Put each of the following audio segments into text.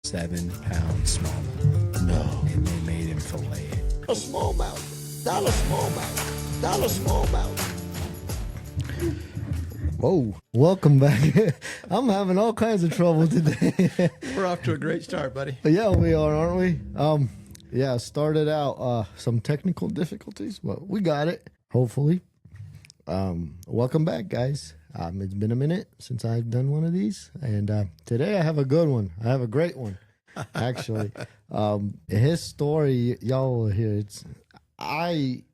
7-pound smallmouth. No. And they made him fillet it. A smallmouth. Not a smallmouth. Not a smallmouth. Whoa, welcome back. I'm having all kinds of trouble today. We're off to a great start, buddy. Yeah, we are, aren't we? Yeah, started out some technical difficulties, but we got it, hopefully. Welcome back, guys. It's been a minute since I've done one of these, and today I have a good one. I have a great one, actually. His story, y'all will hear.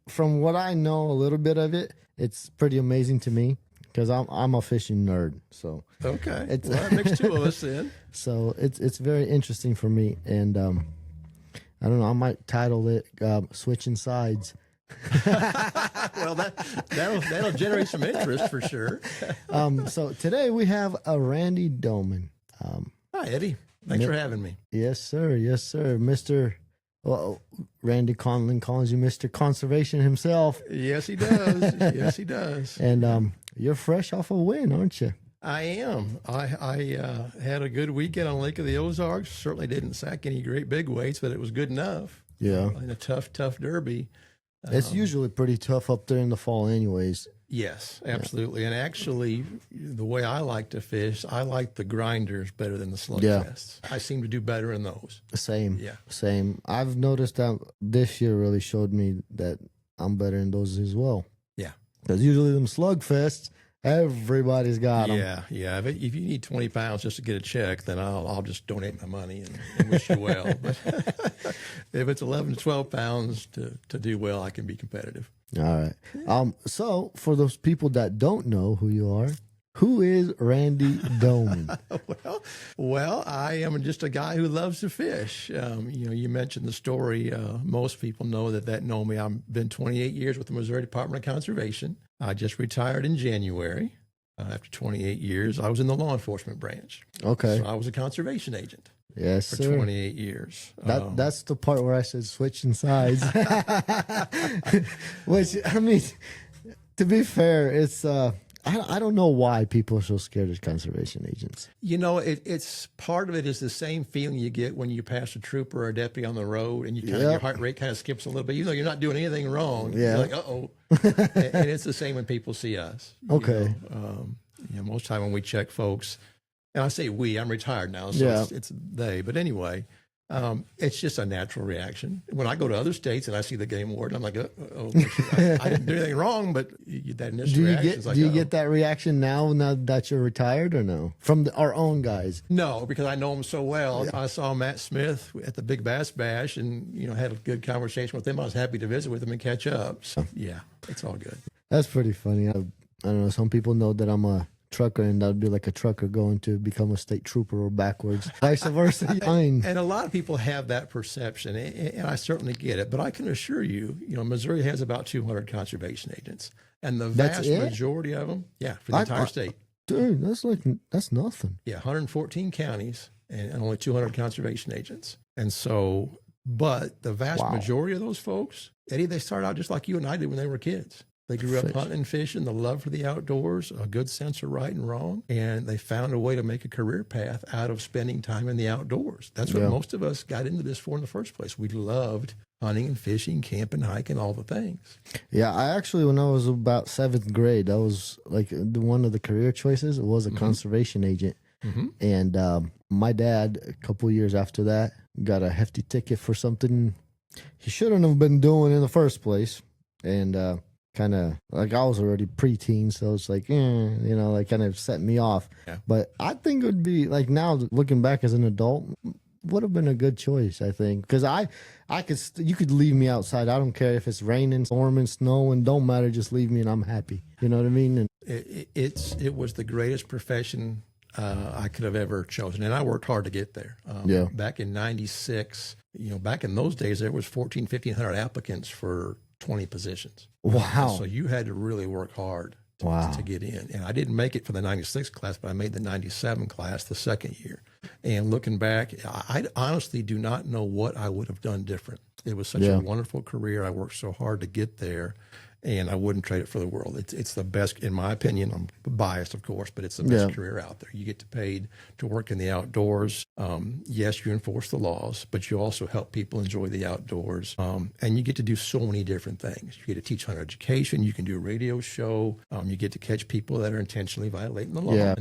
From what I know, a little bit of it, it's pretty amazing to me because I'm a fishing nerd. So okay, well, that makes two of us then. So it's very interesting for me, and I don't know. I might title it "Switching Sides." Well, that'll generate some interest for sure. So today we have a Randy Doman. Hi, Eddie. Thanks for having me. Yes, sir. Yes, sir. Randy Conlon calls you Mr. Conservation himself. Yes, he does. Yes, he does. And you're fresh off a win, aren't you? I am. I had a good weekend on Lake of the Ozarks. Certainly didn't sack any great big weights, but it was good enough. Yeah. In a tough derby. It's usually pretty tough up there in the fall anyways. Yes, absolutely. Yeah. And actually, the way I like to fish, I like the grinders better than the slugfests. I seem to do better in those. Same. Yeah. Same. I've noticed that this year really showed me that I'm better in those as well. Yeah. Because usually them slugfests, everybody's got them. Yeah. If you need 20 pounds just to get a check, then I'll just donate my money and wish you well. But if it's 11 to 12 pounds to do well, I can be competitive. All right. So for those people that don't know who you are, who is Randy Doman? Well, I am just a guy who loves to fish. You mentioned the story. Most people know that know me. I've been 28 years with the Missouri Department of Conservation. I just retired in January. After 28 years, I was in the law enforcement branch. Okay. So I was a conservation agent. Yes, for sir. 28 years. That's the part where I said switching sides. Which, I mean, to be fair, it's I don't know why people are so scared of conservation agents. You know, it's part of it is the same feeling you get when you pass a trooper or a deputy on the road, and your heart rate kind of skips a little bit. Even though you're not doing anything wrong, yeah. You're like, uh-oh. And it's the same when people see us. Okay. Most time when we check folks, and I say we, I'm retired now, so it's they. But anyway, it's just a natural reaction. When I go to other states and I see the game warden, I'm like, I didn't do anything wrong, but that initial reaction is like, do you get that reaction now that you're retired or no? From our own guys? No, because I know them so well. Yeah. I saw Matt Smith at the Big Bass Bash and, had a good conversation with him. I was happy to visit with him and catch up. So, yeah, it's all good. That's pretty funny. I don't know. Some people know that I'm a trucker, and that'd be like a trucker going to become a state trooper or backwards, vice versa. And a lot of people have that perception, and I certainly get it. But I can assure you, Missouri has about 200 conservation agents, and the vast majority of them, for the entire state. Dude, that's nothing. Yeah, 114 counties and only 200 conservation agents, and so. But the vast majority of those folks, Eddie, they start out just like you and I did when they were kids. They grew up hunting and fishing, the love for the outdoors, a good sense of right and wrong, and they found a way to make a career path out of spending time in the outdoors. That's what most of us got into this for in the first place. We loved hunting and fishing, camping, hiking, all the things. Yeah, I actually, when I was about 7th grade, that was like one of the career choices. It was a conservation agent. Mm-hmm. And my dad, a couple of years after that, got a hefty ticket for something he shouldn't have been doing in the first place. And kind of like I was already preteen, so it's like, like kind of set me off. Yeah. But I think it would be like now looking back as an adult, would have been a good choice, I think, because you could leave me outside. I don't care if it's raining, storming, snowing, don't matter. Just leave me and I'm happy. You know what I mean? And it was the greatest profession I could have ever chosen, and I worked hard to get there. Back in '96, back in those days, there was 1,500 applicants for 20 positions. Wow. So you had to really work hard to get in. And I didn't make it for the 96 class, but I made the 97 class the second year. And looking back, I honestly do not know what I would have done different. It was such a wonderful career. I worked so hard to get there. and I wouldn't trade it for the world. It's the best, in my opinion. I'm biased, of course, but it's the best career out there. You get paid to work in the outdoors. Yes, you enforce the laws, but you also help people enjoy the outdoors. And you get to do so many different things. You get to teach hunter education. You can do a radio show. You get to catch people that are intentionally violating the law. Yeah.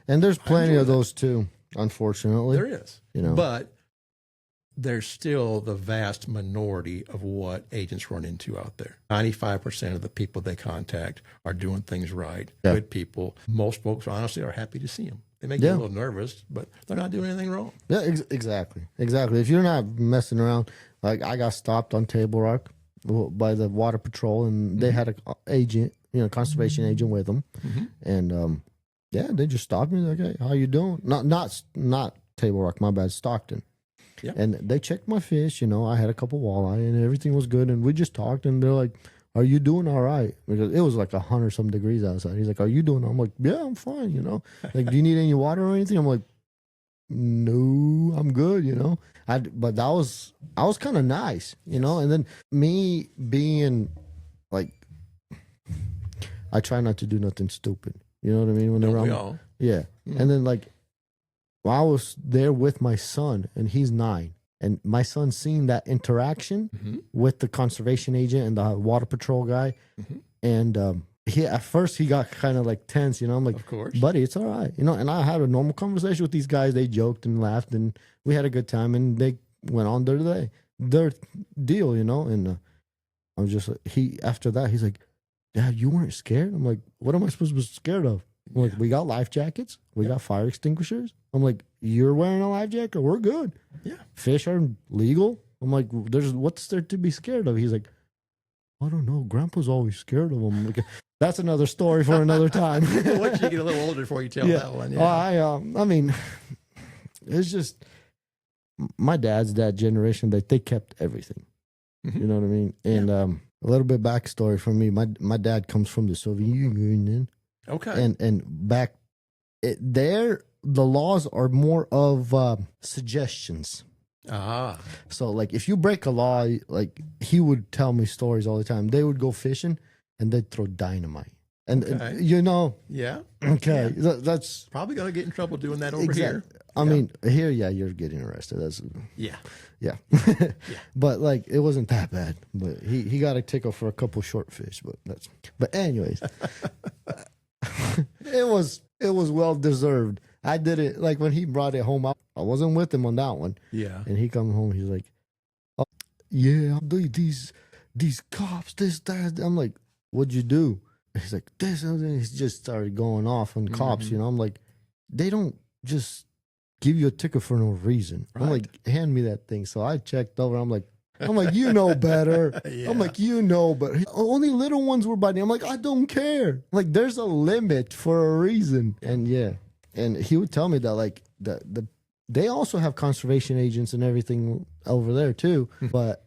And there's plenty of those too, unfortunately. There is. But there's still the vast minority of what agents run into out there. 95% of the people they contact are doing things right, good people. Most folks, honestly, are happy to see them. They may get a little nervous, but they're not doing anything wrong. Yeah, exactly. If you're not messing around, like I got stopped on Table Rock by the Water Patrol, and they had an agent, conservation agent with them. And they just stopped me like, hey, how you doing? Not Table Rock, my bad, Stockton. Yep. And they checked my fish, I had a couple walleye and everything was good. And we just talked and they're like, are you doing all right? Because it was like 100-some degrees outside. He's like, are you doing? I'm like, yeah, I'm fine, Like, do you need any water or anything? I'm like, no, I'm good, But I was kind of nice, And then me being like, I try not to do nothing stupid. You know what I mean? Whenever Don't we all? Yeah. And then like, I was there with my son, and he's 9. And my son seen that interaction with the conservation agent and the water patrol guy. And at first he got kind of like tense, I'm like, of course, buddy, it's all right. And I had a normal conversation with these guys. They joked and laughed, and we had a good time, and they went on their deal, And I was just after that, he's like, Dad, you weren't scared? I'm like, what am I supposed to be scared of? I'm like, we got life jackets. We got fire extinguishers. I'm like, you're wearing a life jacket? We're good. Yeah. Fish are legal. I'm like, what's there to be scared of? He's like, I don't know. Grandpa's always scared of them. I'm like, that's another story for another time. Once you get a little older before you tell that one. Yeah. I mean, it's just my dad's dad generation. They kept everything. You know what I mean? And a little bit backstory for me. My dad comes from the Soviet Union. Okay. And back there, the laws are more of suggestions. So like if you break a law, like he would tell me stories all the time. They would go fishing and they'd throw dynamite. And yeah. Okay. That's probably gonna get in trouble doing that over here. I mean, here, you're getting arrested. That's yeah. But like it wasn't that bad. But he got a ticket for a couple short fish. But anyways. It was well deserved. I did it like when he brought it home. I wasn't with him on that one. Yeah. And he come home. He's like, oh, yeah, these cops, this, that. I'm like, what'd you do? He's like, this. And he just started going off on cops. I'm like, they don't just give you a ticket for no reason. Right. I'm like, hand me that thing. So I checked over. I'm like, you know better. Yeah. I'm like, but only little ones were biting. I'm like, I don't care. Like, there's a limit for a reason. And and he would tell me that like they also have conservation agents and everything over there too. But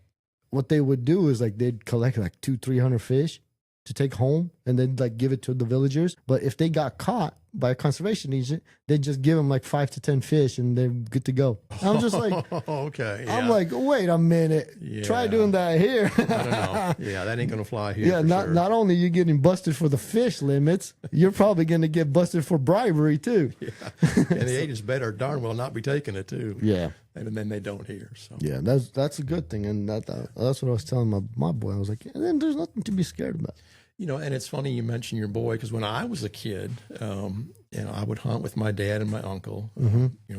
what they would do is like they'd collect like 200-300 fish to take home and then like give it to the villagers. But if they got caught by a conservation agent, they'd just give them like 5 to 10 fish and they're good to go. And I'm just like, okay. Yeah. I'm like, wait a minute. Yeah. Try doing that here. I don't know. Yeah, that ain't gonna fly here. Yeah, not only you getting busted for the fish limits, you're probably gonna get busted for bribery too. Yeah. And the agents better darn well not be taking it too. Yeah. And then they don't hear. So yeah, that's a good thing. And that's what I was telling my boy. I was like, and there's nothing to be scared about. And it's funny you mention your boy, because when I was a kid, I would hunt with my dad and my uncle.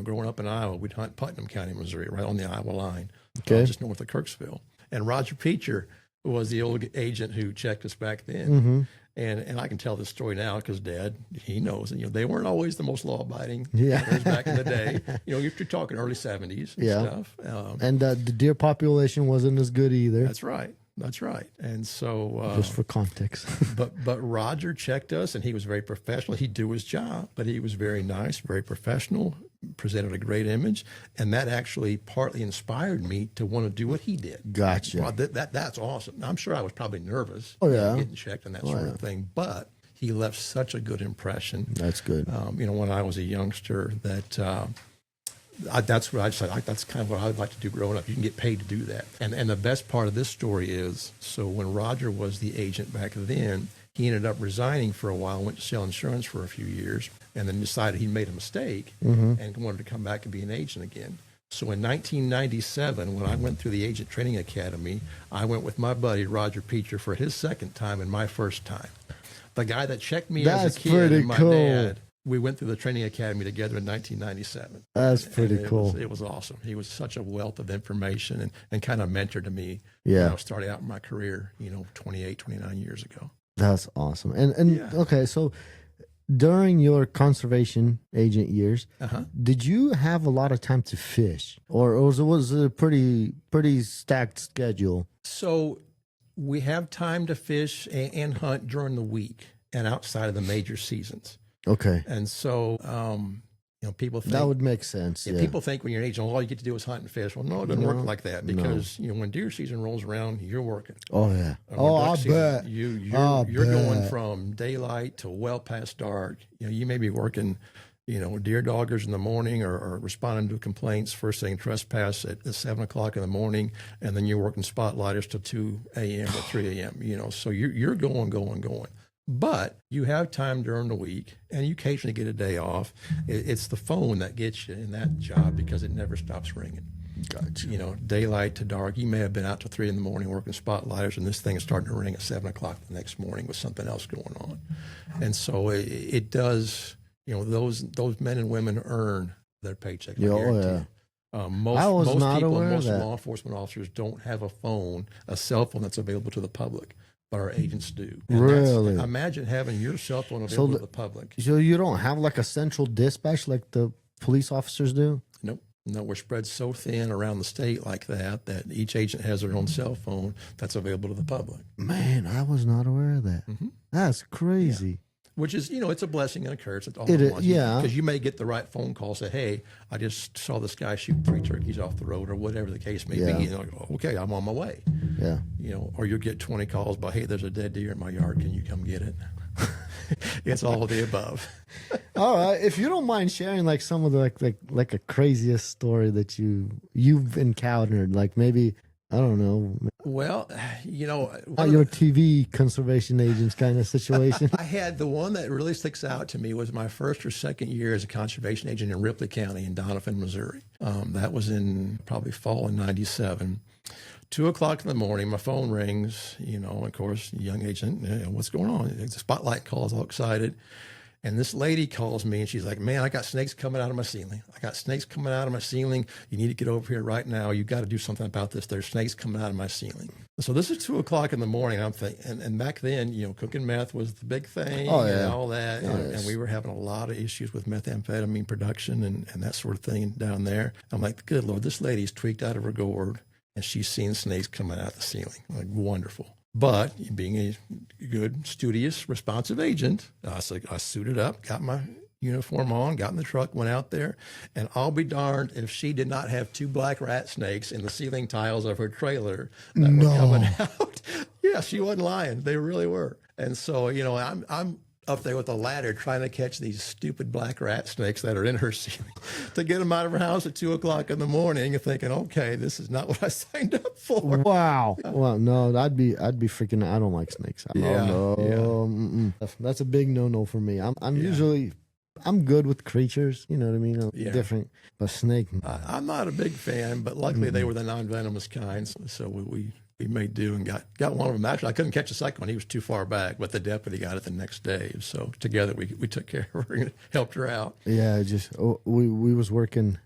Growing up in Iowa, we'd hunt Putnam County, Missouri, right on the Iowa line, just north of Kirksville. And Roger Peacher was the old agent who checked us back then. And I can tell this story now because Dad, he knows. And, they weren't always the most law-abiding back in the day. You're talking early 70s and stuff. And the deer population wasn't as good either. That's right. That's right. And so just for context. but Roger checked us, and he was very professional. He'd do his job, but he was very nice, very professional, presented a great image, and that actually partly inspired me to want to do what he did. Gotcha. Well, that's awesome. I'm sure I was probably nervous getting checked and that sort of thing, but he left such a good impression. That's good. When I was a youngster, that that's what I said. That's kind of what I would like to do growing up. You can get paid to do that. And the best part of this story is, so when Roger was the agent back then, he ended up resigning for a while, went to sell insurance for a few years, and then decided he made a mistake and wanted to come back and be an agent again. So in 1997, when I went through the Agent Training Academy, I went with my buddy Roger Peacher for his second time and my first time. The guy that checked me as a kid and my dad, we went through the training academy together in 1997. That's pretty cool. It was awesome. He was such a wealth of information and kind of mentor to me when I was starting out in my career, 28, 29 years ago. That's awesome. And okay, so during your conservation agent years, did you have a lot of time to fish, or was it a pretty stacked schedule? So we have time to fish and hunt during the week and outside of the major seasons. Okay. And so, people think that would make sense. Yeah. People think when you're an agent, all you get to do is hunt and fish. Well, no, it doesn't work like that because when deer season rolls around, you're working. Oh yeah. I bet You're going from daylight to well past dark. You may be working, deer doggers in the morning or responding to complaints first thing trespass at 7 o'clock in the morning, and then you're working spotlighters till 2 a.m. or 3 a.m. So you're going. But you have time during the week, and you occasionally get a day off. It's the phone that gets you in that job because it never stops ringing. Gotcha. Daylight to dark. You may have been out till 3 in the morning working spotlighters, and this thing is starting to ring at 7 o'clock the next morning with something else going on. And so it does. Those men and women earn their paycheck. I guarantee you. Most law enforcement officers don't have a cell phone that's available to the public. But our agents do. And really? Imagine having your cell phone available to the public. So you don't have like a central dispatch like the police officers do? Nope. No, we're spread so thin around the state like that each agent has their own cell phone that's available to the public. Man, I was not aware of that. Mm-hmm. That's crazy. Yeah. Which is, it's a blessing and a curse. It's all because you may get the right phone call, say, hey, I just saw this guy shoot 3 turkeys off the road or whatever the case may be. Okay, I'm on my way. Yeah. Or you'll get 20 calls by, hey, there's a dead deer in my yard. Can you come get it? It's all of the above. All right. If you don't mind sharing like some of the like a craziest story that you've encountered, like maybe, I don't know. Well, your TV conservation agents kind of situation. I had the one that really sticks out to me was my first or second year as a conservation agent in Ripley County in Donovan, Missouri. That was in probably fall in 97. 2 o'clock in the morning, my phone rings, of course, young agent, what's going on? The spotlight calls, all excited. And this lady calls me and she's like, man, I got snakes coming out of my ceiling. You need to get over here right now. You got to do something about this. There's snakes coming out of my ceiling. So this is 2 o'clock in the morning. I'm thinking, and back then, cooking meth was the big thing and all that. And we were having a lot of issues with methamphetamine production and that sort of thing down there. I'm like, good Lord, this lady's tweaked out of her gourd and she's seeing snakes coming out of the ceiling. Like, wonderful. But being a good, studious, responsive agent, I suited up, got my uniform on, got in the truck, went out there, and I'll be darned if she did not have 2 black rat snakes in the ceiling tiles of her trailer that were coming out. Yeah, she wasn't lying. They really were. And so, I'm up there with a ladder trying to catch these stupid black rat snakes that are in her ceiling to get them out of her house at 2 o'clock in the morning and thinking, okay, this is not what I signed up for. Wow. Well, no, I'd be freaking, I don't like snakes. That's a big no-no for me. I'm usually, I'm good with creatures, you know what I mean? Different, but snake. I'm not a big fan, but luckily they were the non-venomous kinds. So we made do and got one of them. Actually, I couldn't catch the second one. He was too far back, but the deputy got it the next day. So together we took care of her and helped her out. Yeah, we was working,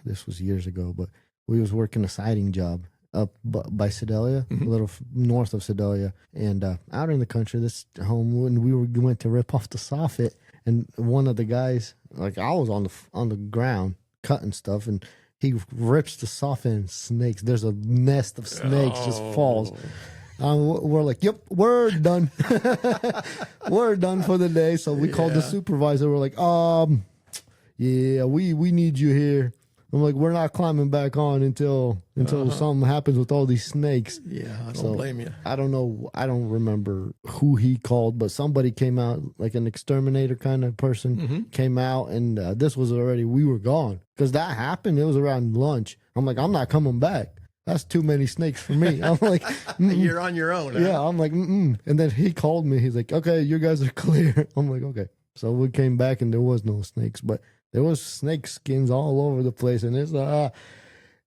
this was years ago, but we was working a siding job up by Sedalia, a little north of Sedalia, and out in the country, this home, when we went to rip off the soffit, and one of the guys, like I was on the ground cutting stuff, and he rips the soffit and snakes. There's a nest of snakes just falls. We're like, yep, we're done. We're done for the day. So we called the supervisor. We're like, yeah, we need you here. I'm like, we're not climbing back on until something happens with all these snakes. Yeah, I don't blame you. I don't know. I don't remember who he called, but somebody came out, like an exterminator kind of person came out, and this was already, we were gone. Because that happened, it was around lunch. I'm like, I'm not coming back. That's too many snakes for me. I'm like, you're on your own. Huh? Yeah, I'm like, And then he called me. He's like, okay, you guys are clear. I'm like, okay. So we came back and there was no snakes, but there was snake skins all over the place, and it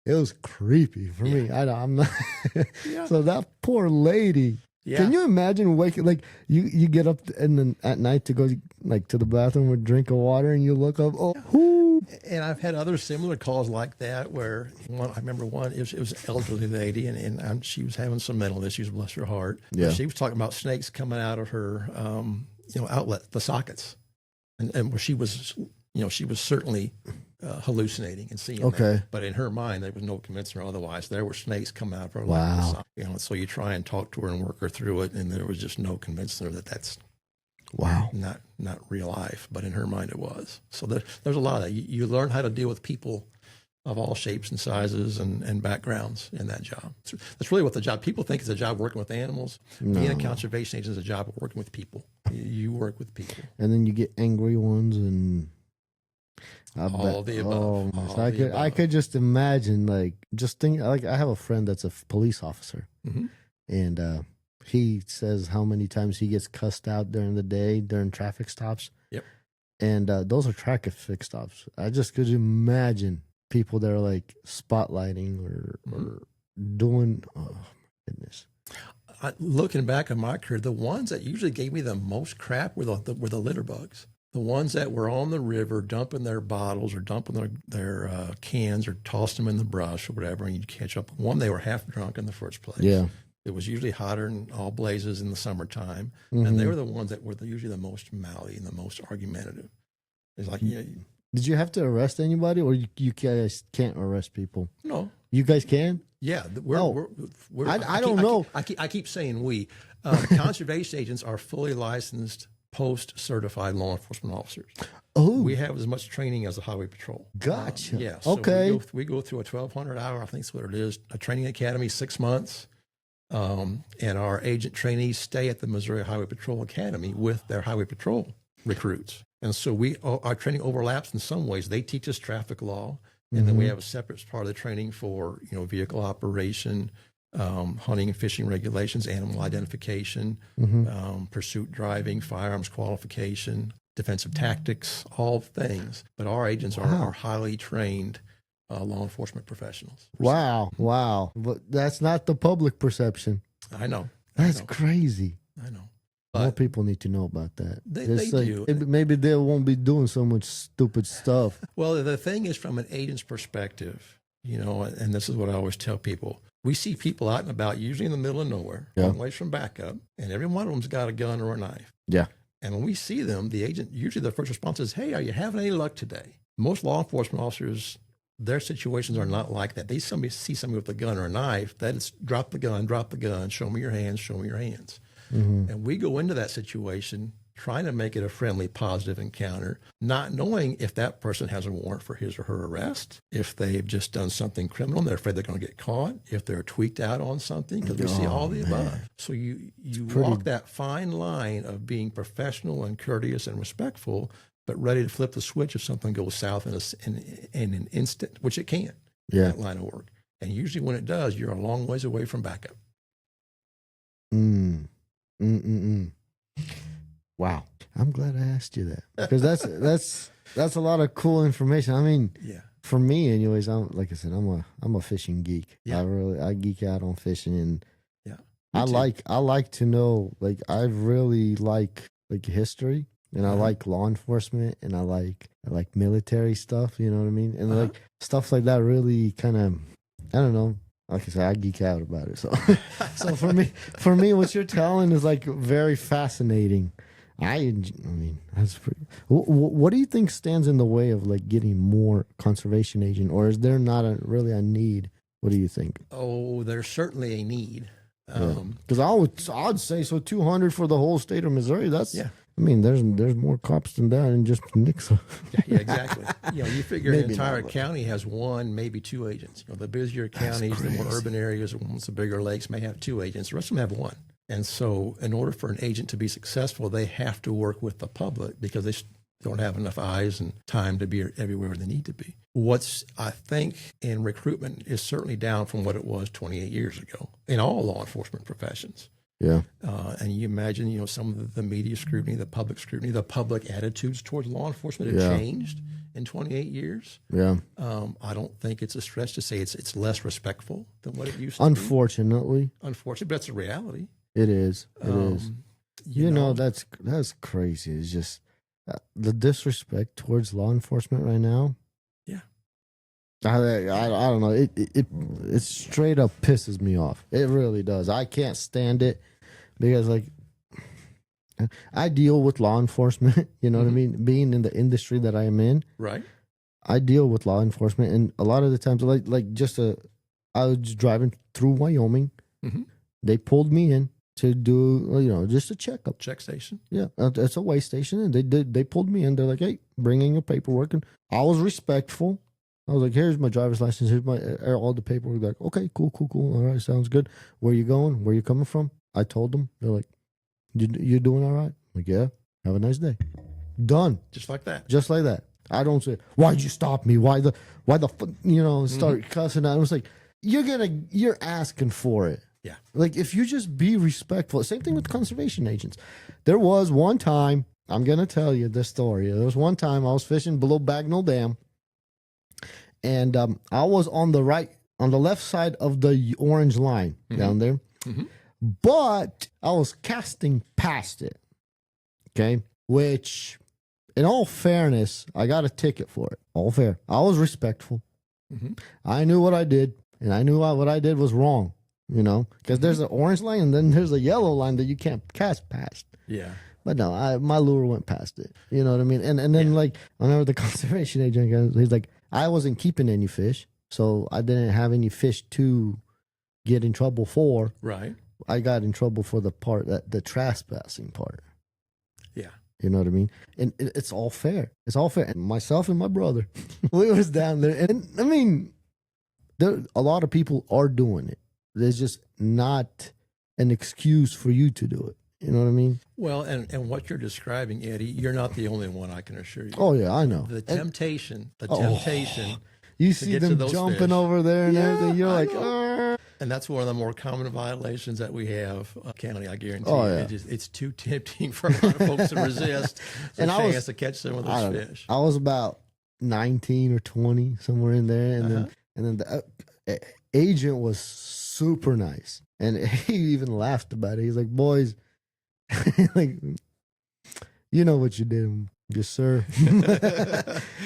was creepy for me. I'm not. So that poor lady. Yeah. Can you imagine waking, like you get up and then at night to go like to the bathroom with a drink of water, and you look up, And I've had other similar calls like that where I remember one, it was an elderly lady, and she was having some mental issues, bless her heart. Yeah. She was talking about snakes coming out of her, outlet, the sockets, and where she was, she was certainly hallucinating and seeing that. But in her mind, there was no convincing her otherwise. There were snakes coming out of her. Wow. So you try and talk to her and work her through it, and there was just no convincing her that that's not real life. But in her mind, it was. So there's a lot of that. You learn how to deal with people of all shapes and sizes and backgrounds in that job. That's really what the job. People think it's a job working with animals. No. Being a conservation agent is a job of working with people. You work with people. And then you get angry ones and all the above. I could just imagine, like, just think, like, I have a friend that's a police officer, and he says how many times he gets cussed out during the day during traffic stops. Yep. And those are traffic stops. I just could imagine people that are like spotlighting or doing. Oh my goodness. Looking back on my career, the ones that usually gave me the most crap were the litter bugs. The ones that were on the river dumping their bottles or dumping their cans or tossing them in the brush or whatever, and you'd catch up. One, they were half drunk in the first place. Yeah. It was usually hotter than all blazes in the summertime. And they were the ones that were usually the most mouthy and the most argumentative. It's like, Did you have to arrest anybody, or you guys can't arrest people? No. You guys can? Yeah. I don't know. I keep saying we. Conservation agents are fully licensed, post-certified law enforcement officers. Oh. We have as much training as the Highway Patrol. Gotcha. Yeah. So okay. We go through a 1,200-hour, I think that's what it is, a training academy, 6 months. And our agent trainees stay at the Missouri Highway Patrol Academy with their Highway Patrol recruits. And so our training overlaps in some ways. They teach us traffic law, and then we have a separate part of the training for, vehicle operation, hunting and fishing regulations, animal identification, pursuit driving, firearms qualification, defensive tactics, all things. But our agents are highly trained law enforcement professionals. Wow. But that's not the public perception. I know. That's crazy. I know. More people need to know about that. They do. Maybe they won't be doing so much stupid stuff. Well, the thing is, from an agent's perspective, and this is what I always tell people, we see people out and about, usually in the middle of nowhere, long ways from backup, and every one of them's got a gun or a knife. Yeah. And when we see them, the agent, usually their first response is, hey, are you having any luck today? Most law enforcement officers, their situations are not like that. They see somebody with a gun or a knife, that is drop the gun, show me your hands. And we go into that situation trying to make it a friendly, positive encounter, not knowing if that person has a warrant for his or her arrest, if they've just done something criminal and they're afraid they're going to get caught, if they're tweaked out on something, because we see all the above. So you walk that fine line of being professional and courteous and respectful, but ready to flip the switch if something goes south in an instant, which it can in that line of work. And usually when it does, you're a long ways away from backup. Wow. I'm glad I asked you that, because that's a lot of cool information. I mean, for me anyways, like I said, I'm a fishing geek. Yeah. I geek out on fishing, and I like to know, like, I really like history, and I like law enforcement, and I like military stuff, you know what I mean? And like stuff like that really kind of, I don't know. Like I said, I geek out about it. So for me, what you're telling is like very fascinating. I mean, that's pretty. What do you think stands in the way of like getting more conservation agent, or is there not really a need? What do you think? Oh, there's certainly a need. Because I'd say so. 200 for the whole state of Missouri. That's I mean, there's more cops than that in just Nixa. Yeah, exactly. You figure an Maybe entire not, but- county has one, maybe two agents. The busier counties, the more urban areas, the ones with bigger lakes may have two agents. The rest of them have one. And so in order for an agent to be successful, they have to work with the public because they don't have enough eyes and time to be everywhere they need to be. What's, I think, in recruitment is certainly down from what it was 28 years ago in all law enforcement professions. Yeah. And you imagine, some of the media scrutiny, the public attitudes towards law enforcement have changed in 28 years. Yeah. I don't think it's a stretch to say it's less respectful than what it used to Unfortunately. be. Unfortunately, but that's a reality. It is. It is. You know, that's crazy. It's just the disrespect towards law enforcement right now. Yeah. I don't know. It straight up pisses me off. It really does. I can't stand it because I deal with law enforcement. You know what I mean? Being in the industry that I am in, right? I deal with law enforcement, and a lot of the times, I was driving through Wyoming. Mm-hmm. They pulled me in to do, just a checkup. Check station. Yeah, it's a weigh station, and they pulled me in. They're like, "Hey, bring in your paperwork," and I was respectful. I was like, "Here's my driver's license. Here's my all the paperwork." They're like, "Okay, cool. All right, sounds good. Where you going? Where you coming from?" I told them. They're like, "You doing all right?" I'm like, "Yeah. Have a nice day." Done. Just like that. Just like that. I don't say, "Why'd you stop me? Why the start cussing out." I was like, "You're asking for it." Yeah. Like, if you just be respectful. Same thing with conservation agents. There was one time, I'm going to tell you this story. There was one time I was fishing below Bagnell Dam, and I was on the left side of the orange line down there, but I was casting past it. Okay. Which, in all fairness, I got a ticket for it. All fair. I was respectful. I knew what I did, and I knew what I did was wrong. Because there's an orange line and then there's a yellow line that you can't cast past. Yeah. But no, my lure went past it. You know what I mean? And then whenever the conservation agent, he's like, I wasn't keeping any fish, so I didn't have any fish to get in trouble for. Right. I got in trouble for the trespassing part. Yeah. You know what I mean? And it's all fair. It's all fair. And myself and my brother, we was down there. And I mean, a lot of people are doing it. There's just not an excuse for you to do it. You know what I mean? Well, and what you're describing, Eddie, you're not the only one, I can assure you. Oh, yeah, I know. The temptation. You see them jumping fish. over there and everything. You're like, And that's one of the more common violations that we have, county, I guarantee. Oh, yeah. It's too tempting for a lot of folks to resist the chance to catch some of those fish. I was about 19 or 20, somewhere in there. And then the agent was super nice, and he even laughed about it. He's like, "Boys, like, you know what you did." Yes, sir.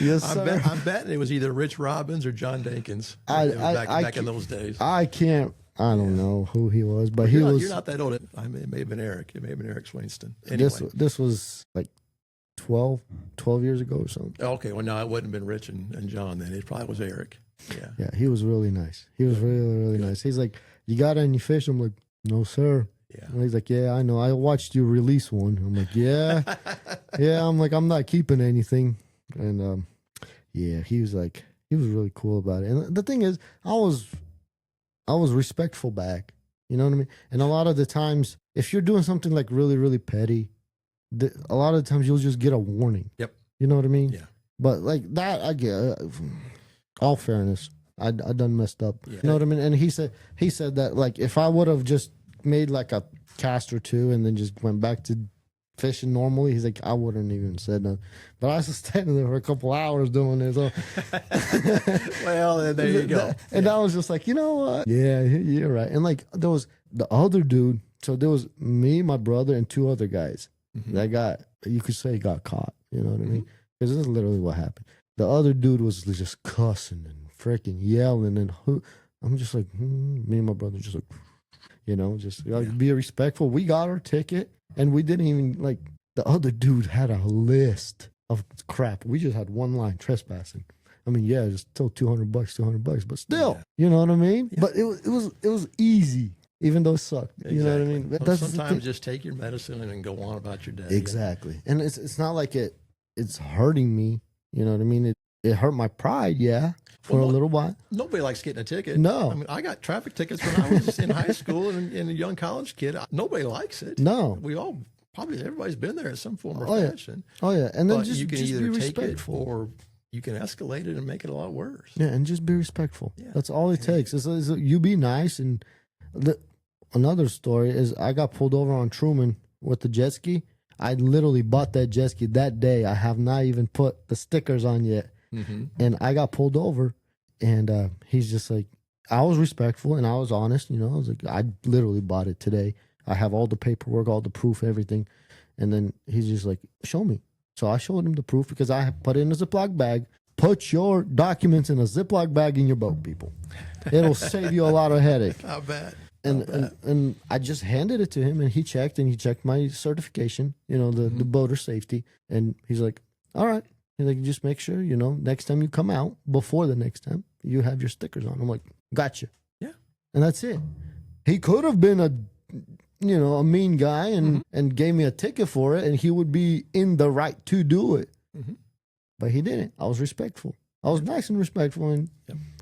Yes, sir. I'm betting it was either Rich Robbins or John Dankins back in those days. I don't know who he was, but you're not that old. It may have been Eric. It may have been Eric Swainston. Anyway. This was like 12 years ago or something. Okay, well, no, it wouldn't have been Rich and John then. It probably was Eric. Yeah. Yeah, he was really nice. He was really nice. He's like, "You got any fish?" I'm like, "No, sir." Yeah. And he's like, "Yeah, I know. I watched you release one." I'm like, "Yeah." Yeah, I'm like, "I'm not keeping anything." And he was really cool about it. And the thing is, I was respectful back. You know what I mean? And a lot of the times, if you're doing something like really, really petty, a lot of the times you'll just get a warning. Yep. You know what I mean? Yeah. But like that, I get. All fairness, I done messed up. Yeah. You know what I mean? And he said that, like, if I would have just made like a cast or two and then just went back to fishing normally, he's like, I wouldn't even said nothing. But I was standing there for a couple hours doing this. So. Well, there you go. And I was just like, you know what? Yeah, you're right. And like, there was the other dude. So there was me, my brother, and two other guys that you could say got caught. You know what I mean? Because this is literally what happened. The other dude was just cussing and freaking yelling, and I'm just like, me and my brother just like, just be respectful. We got our ticket, and we didn't even like. The other dude had a list of crap. We just had one line: trespassing. I mean, yeah, it's still $200, but still, you know what I mean? Yeah. But it was easy. even though it sucked. You know what I mean? Well, sometimes just take your medicine and then go on about your day. Exactly. And it's not like it's hurting me. You know what I mean? It hurt my pride, for a little while. Nobody likes getting a ticket. No. I mean, I got traffic tickets when I was in high school and a young college kid. Nobody likes it. No. We all, probably everybody's been there in some form or fashion. Oh, yeah. And then But just, you can just either be take it respectful. or you can escalate it and make it a lot worse. Yeah, and just be respectful. Yeah. That's all it takes. Is you be nice. And another story is I got pulled over on Truman with the jet ski. I literally bought that jet ski that day. I have not even put the stickers on yet. Mm-hmm. And I got pulled over, and he's just like, I was respectful and I was honest. You know, I was like, I literally bought it today. I have all the paperwork, all the proof, everything. And then he's just like, show me. So I showed him the proof because I put it in a Ziploc bag. Put your documents in a Ziploc bag in your boat, people. It'll save you a lot of headache. I bet. And I just handed it to him, and he checked my certification, you know, the boater safety. And he's like, all right. He's like, just make sure, you know, next time you come out, before the next time, you have your stickers on. I'm like, gotcha. Yeah. And that's it. He could have been a mean guy and gave me a ticket for it, and he would be in the right to do it. Mm-hmm. But he didn't. I was respectful. I was nice and respectful, and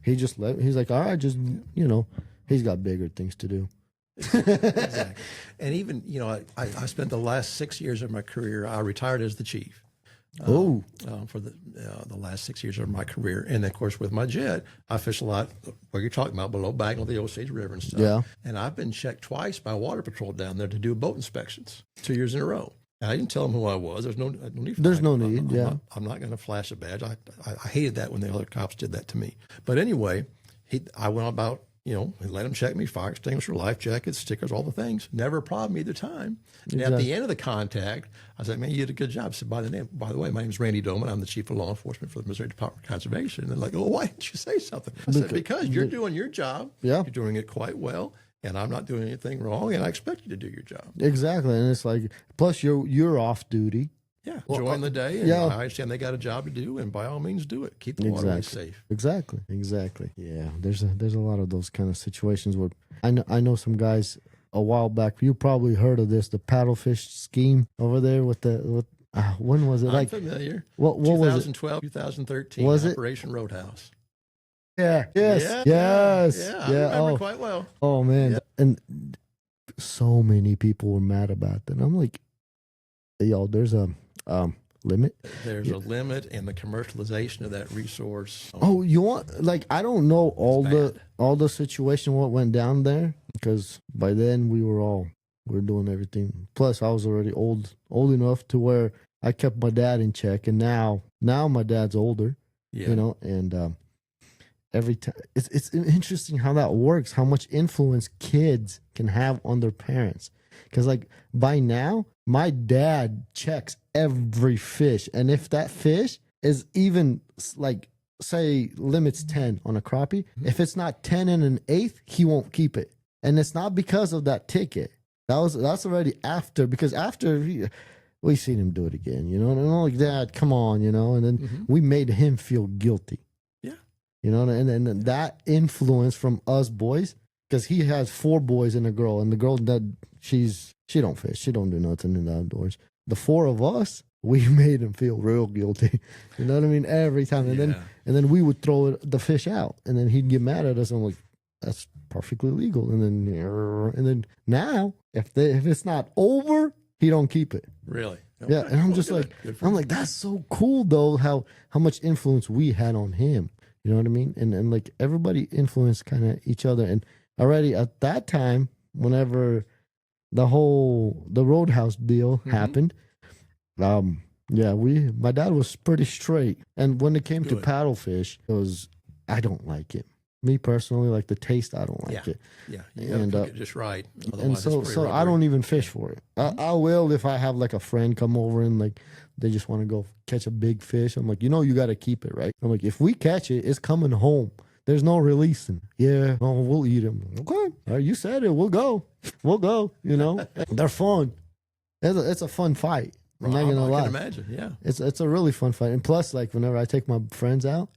he just he's like, all right, just, you know, he's got bigger things to do. Exactly. And even, you know, I spent the last 6 years of my career, I retired as the chief. For the last 6 years of my career. And of course, with my jet, I fish a lot where you're talking about below Bagnell, the Osage River and stuff. Yeah. And I've been checked twice by Water Patrol down there to do boat inspections 2 years in a row. And I didn't tell them who I was. There's no need for There's that. no need, I'm not going to flash a badge. I hated that when the other cops did that to me. But anyway, I went about, you know, let him check me, fire extinguisher, life jackets, stickers, all the things. Never a problem either time. And at the end of the contact, I said, man, you did a good job. I said, by the way, my name is Randy Doman. I'm the chief of law enforcement for the Missouri Department of Conservation. And they're like, oh, why didn't you say something? I said, because you're doing your job. Yeah. You're doing it quite well. And I'm not doing anything wrong. And I expect you to do your job. Exactly. And it's like, plus you're off duty. Yeah, join the day. And I understand they got a job to do, and by all means, do it. Keep the waterways safe. Exactly. Yeah, there's a lot of those kind of situations where I know some guys a while back. You probably heard of this, the paddlefish scheme over there with when was it? I'm familiar. What was it? 2012, 2013. Was it Operation Roadhouse? Yeah. Yes. Yeah. I remember Oh, quite well. oh man, Yeah. and so many people were mad about that. I'm like, hey, y'all, there's a limit. There's a limit in the commercialization of that resource. Oh, you want, like, I don't know all the situation what went down there, because by then we were doing everything. Plus, I was already old enough to where I kept my dad in check, and now my dad's older. Yeah. You know, and every time it's interesting how that works, how much influence kids can have on their parents. Because like by now, my dad checks every fish, and if that fish is even like, say, limits 10 on a crappie, if it's not 10 and an eighth, he won't keep it. And it's not because of that ticket. That's already after, because after we seen him do it again, you know, and I'm like, Dad, come on, you know, and then we made him feel guilty. Yeah. You know, and then that influence from us boys, because he has 4 boys and a girl, and the girl that she don't fish, she don't do nothing in the outdoors. The 4 of us, we made him feel real guilty. You know what I mean? Every time, and then we would throw the fish out, and then he'd get mad at us. I'm like, that's perfectly legal. And then now, if it's not over, he don't keep it. Really? Okay. Yeah, and I'm just like, that's so cool though, how much influence we had on him. You know what I mean? And like everybody influenced kind of each other. And already at that time, whenever the Roadhouse deal happened, my dad was pretty straight. And when it came to paddlefish, I don't like it. Me personally, like the taste, I don't like it. Yeah, you gotta cook it just right. And so I don't even fish for it. I will if I have like a friend come over and like they just want to go catch a big fish. I'm like, you got to keep it, right? I'm like, if we catch it, it's coming home. There's no releasing. Yeah, we'll eat them. Okay, all right, you said it. We'll go. You know, they're fun. It's a fun fight. I'm not gonna lie. I can imagine. Yeah, it's a really fun fight. And plus, like whenever I take my friends out,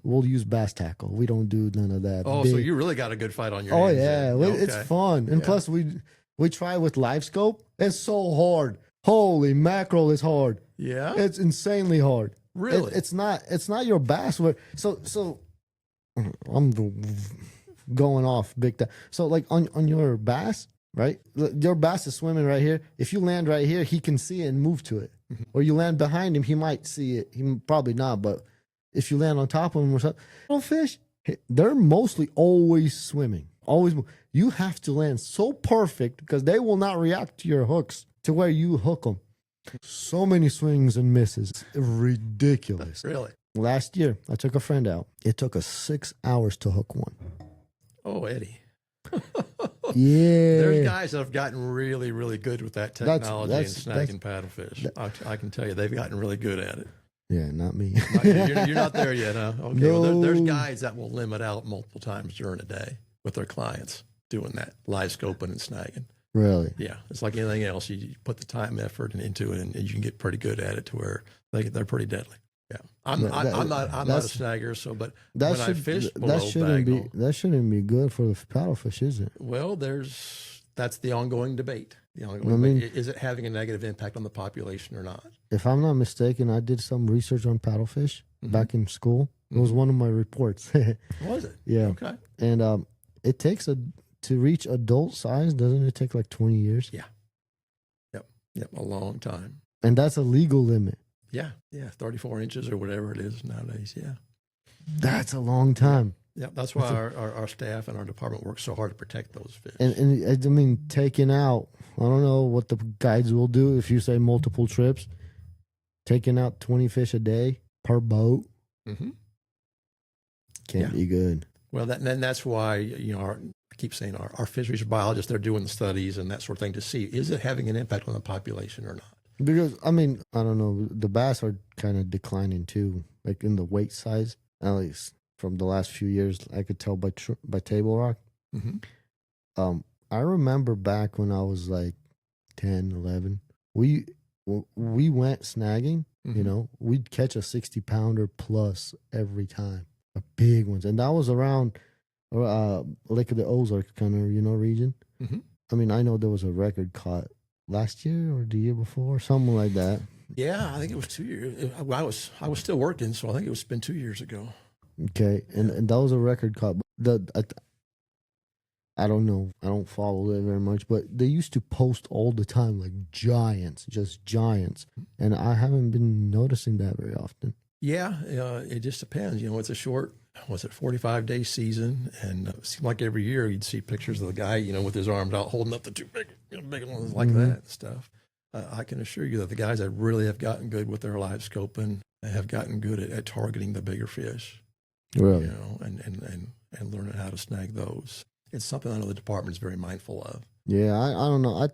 we'll use bass tackle. We don't do none of that. Oh, so you really got a good fight on your hands. Yeah, it's fun. And plus we try with live scope. It's so hard. Holy mackerel, is hard. Yeah, it's insanely hard. Really, it's not your bass. So I'm going off big time. So like on your bass, right? Your bass is swimming right here. If you land right here, he can see it and move to it. Or you land behind him, he might see it. He probably not, but if you land on top of him or something, little fish, they're mostly always swimming. Always move. You have to land so perfect because they will not react to your hooks to where you hook them. So many swings and misses. Ridiculous. Really? Last year, I took a friend out. It took us 6 hours to hook one. Oh, Eddie. Yeah. There's guys that have gotten really, really good with that technology and snagging paddlefish. I can tell you, they've gotten really good at it. Yeah, not me. You're not there yet, huh? Okay. No. Well, there's guys that will limit out multiple times during a day with their clients doing that, live scoping and snagging. Really? Yeah. It's like anything else. You put the time, effort into it, and you can get pretty good at it to where they're pretty deadly. Yeah. I'm not a snagger, so but when I fish below Bagnall, that shouldn't be good for the paddlefish, is it? Well, that's the ongoing debate. Is it having a negative impact on the population or not? If I'm not mistaken, I did some research on paddlefish back in school. It was one of my reports. Was it? Yeah. Okay. And it takes to reach adult size, doesn't it take like 20 years? Yeah. Yep. A long time. And that's a legal limit. Yeah. 34 inches or whatever it is nowadays. Yeah. That's a long time. Yeah. That's why our staff and our department works so hard to protect those fish. And I mean, taking out, I don't know what the guides will do if you say multiple trips, taking out 20 fish a day per boat can't be good. Well, then that's why, I keep saying our fisheries biologists, they're doing the studies and that sort of thing to see, is it having an impact on the population or not? Because, I mean, I don't know, the bass are kind of declining too, like in the weight size, at least from the last few years, I could tell by Table Rock. I remember back when I was like 10, 11, we went snagging, we'd catch a 60-pounder plus every time, a big ones. And that was around Lake of the Ozarks kind of, region. I mean, I know there was a record caught last year or the year before, something like that. Yeah, I think it was 2 years. I was still working, so I think it's been 2 years ago. Okay, and that was a record caught. I don't know. I don't follow it very much, but they used to post all the time, like giants, just giants. And I haven't been noticing that very often. Yeah, it just depends. It's a short, 45-day season? And it seemed like every year you'd see pictures of the guy, with his arms out holding up the two big ones like that and stuff. I can assure you that the guys that really have gotten good with their live scoping have gotten good at targeting the bigger fish. Really? And learning how to snag those. It's something I know the department is very mindful of. Yeah, I don't know. I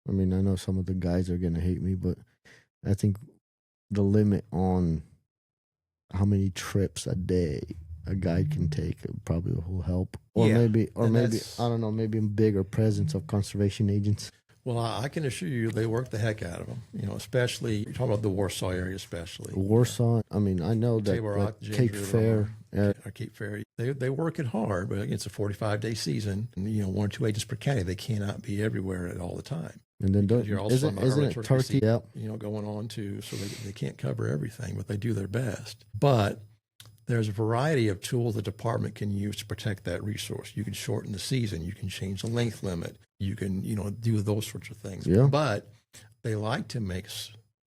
know some of the guys are going to hate me, but I think the limit on how many trips a day a guide can take probably will help. Or maybe, I don't know, maybe a bigger presence of conservation agents. Well, I can assure you they work the heck out of them, especially, you're talking about the Warsaw area especially. Warsaw, I mean, I know that Rock, Cape Fear. Cape Fear, they work it hard, but it's a 45-day season. And, 1 or 2 agents per county, they cannot be everywhere at all the time. And then you're also isn't it Turkey? Yep. Going on too, so they can't cover everything, but they do their best. But there's a variety of tools the department can use to protect that resource. You can shorten the season. You can change the length limit. You can, do those sorts of things. Yeah. But they like to make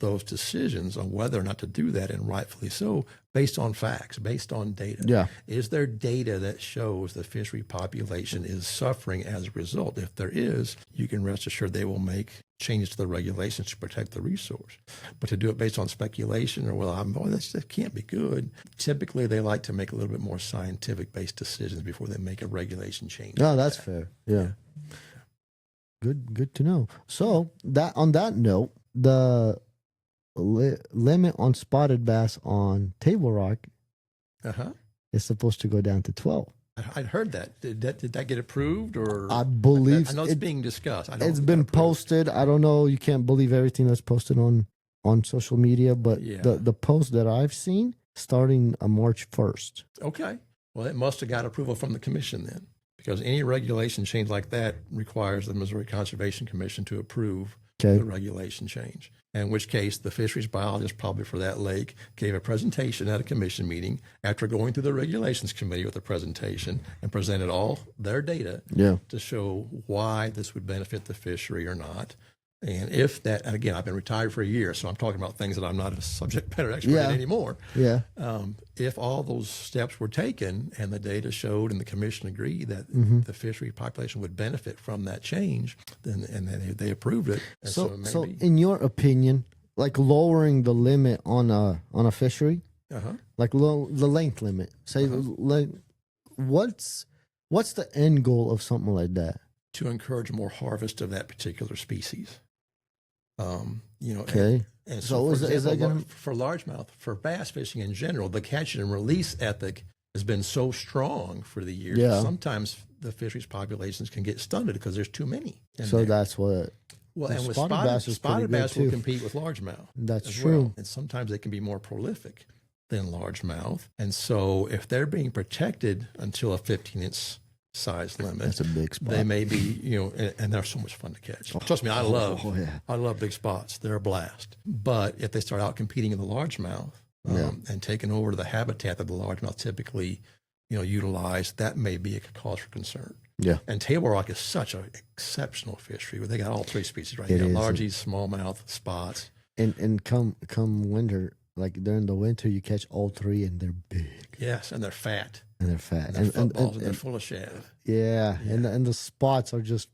those decisions on whether or not to do that, and rightfully so, based on facts, based on data. Yeah. Is there data that shows the fishery population is suffering as a result? If there is, you can rest assured they will make changes to the regulations to protect the resource. But to do it based on speculation or, that can't be good. Typically, they like to make a little bit more scientific-based decisions before they make a regulation change. No, that's fair. Yeah. Good to know. So on that note, the limit on spotted bass on Table Rock is supposed to go down to 12. I'd heard that. Did that get approved, or I believe I know it's being discussed. It's been posted. I don't know. You can't believe everything that's posted on social media, but the post that I've seen, starting March 1st. Okay. Well, it must have got approval from the commission then, because any regulation change like that requires the Missouri Conservation Commission to approve the regulation change. In which case, the fisheries biologist probably for that lake gave a presentation at a commission meeting after going through the regulations committee with a presentation and presented all their data to show why this would benefit the fishery or not. And if that, and again, I've been retired for a year, so I'm talking about things that I'm not a subject matter expert in anymore. Yeah. If all those steps were taken and the data showed and the commission agreed that the fishery population would benefit from that change, then they approved it. And so in your opinion, like lowering the limit on a fishery, like the length limit, say, like, what's the end goal of something like that? To encourage more harvest of that particular species. And so for is that going for largemouth, for bass fishing in general, the catch and release ethic has been so strong for the years. Yeah. Sometimes the fisheries populations can get stunted because there's too many. So that's what. Well, and with spotted bass will too. compete with largemouth. That's as true. well. And sometimes they can be more prolific than largemouth. And so if they're being protected until a 15-inch size limit, that's a big spot. They may be, and they're so much fun to catch. Trust me, I love big spots. They're a blast. But if they start out competing in the largemouth and taking over the habitat that the largemouth typically, utilize, that may be a cause for concern. Yeah. And table rock is such an exceptional fishery where they got all three species right now: largies, smallmouth, spots. And come winter, like during the winter, you catch all three, and they're big. Yes, and they're fat. And they're fat. And they're full of shad. Yeah. And the spots are just.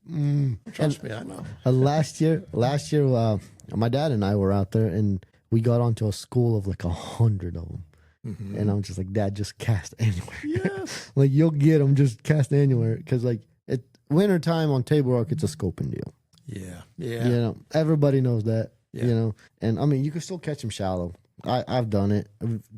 Trust me, I know. Last year, my dad and I were out there, and we got onto a school of like 100 of them. Mm-hmm. And I'm just like, Dad, just cast anywhere. Yes. Like, you'll get them, just cast anywhere. Because, like, at wintertime on Table Rock, it's a scoping deal. Yeah. Yeah. Everybody knows that, And, I mean, you can still catch them shallow. I've done it.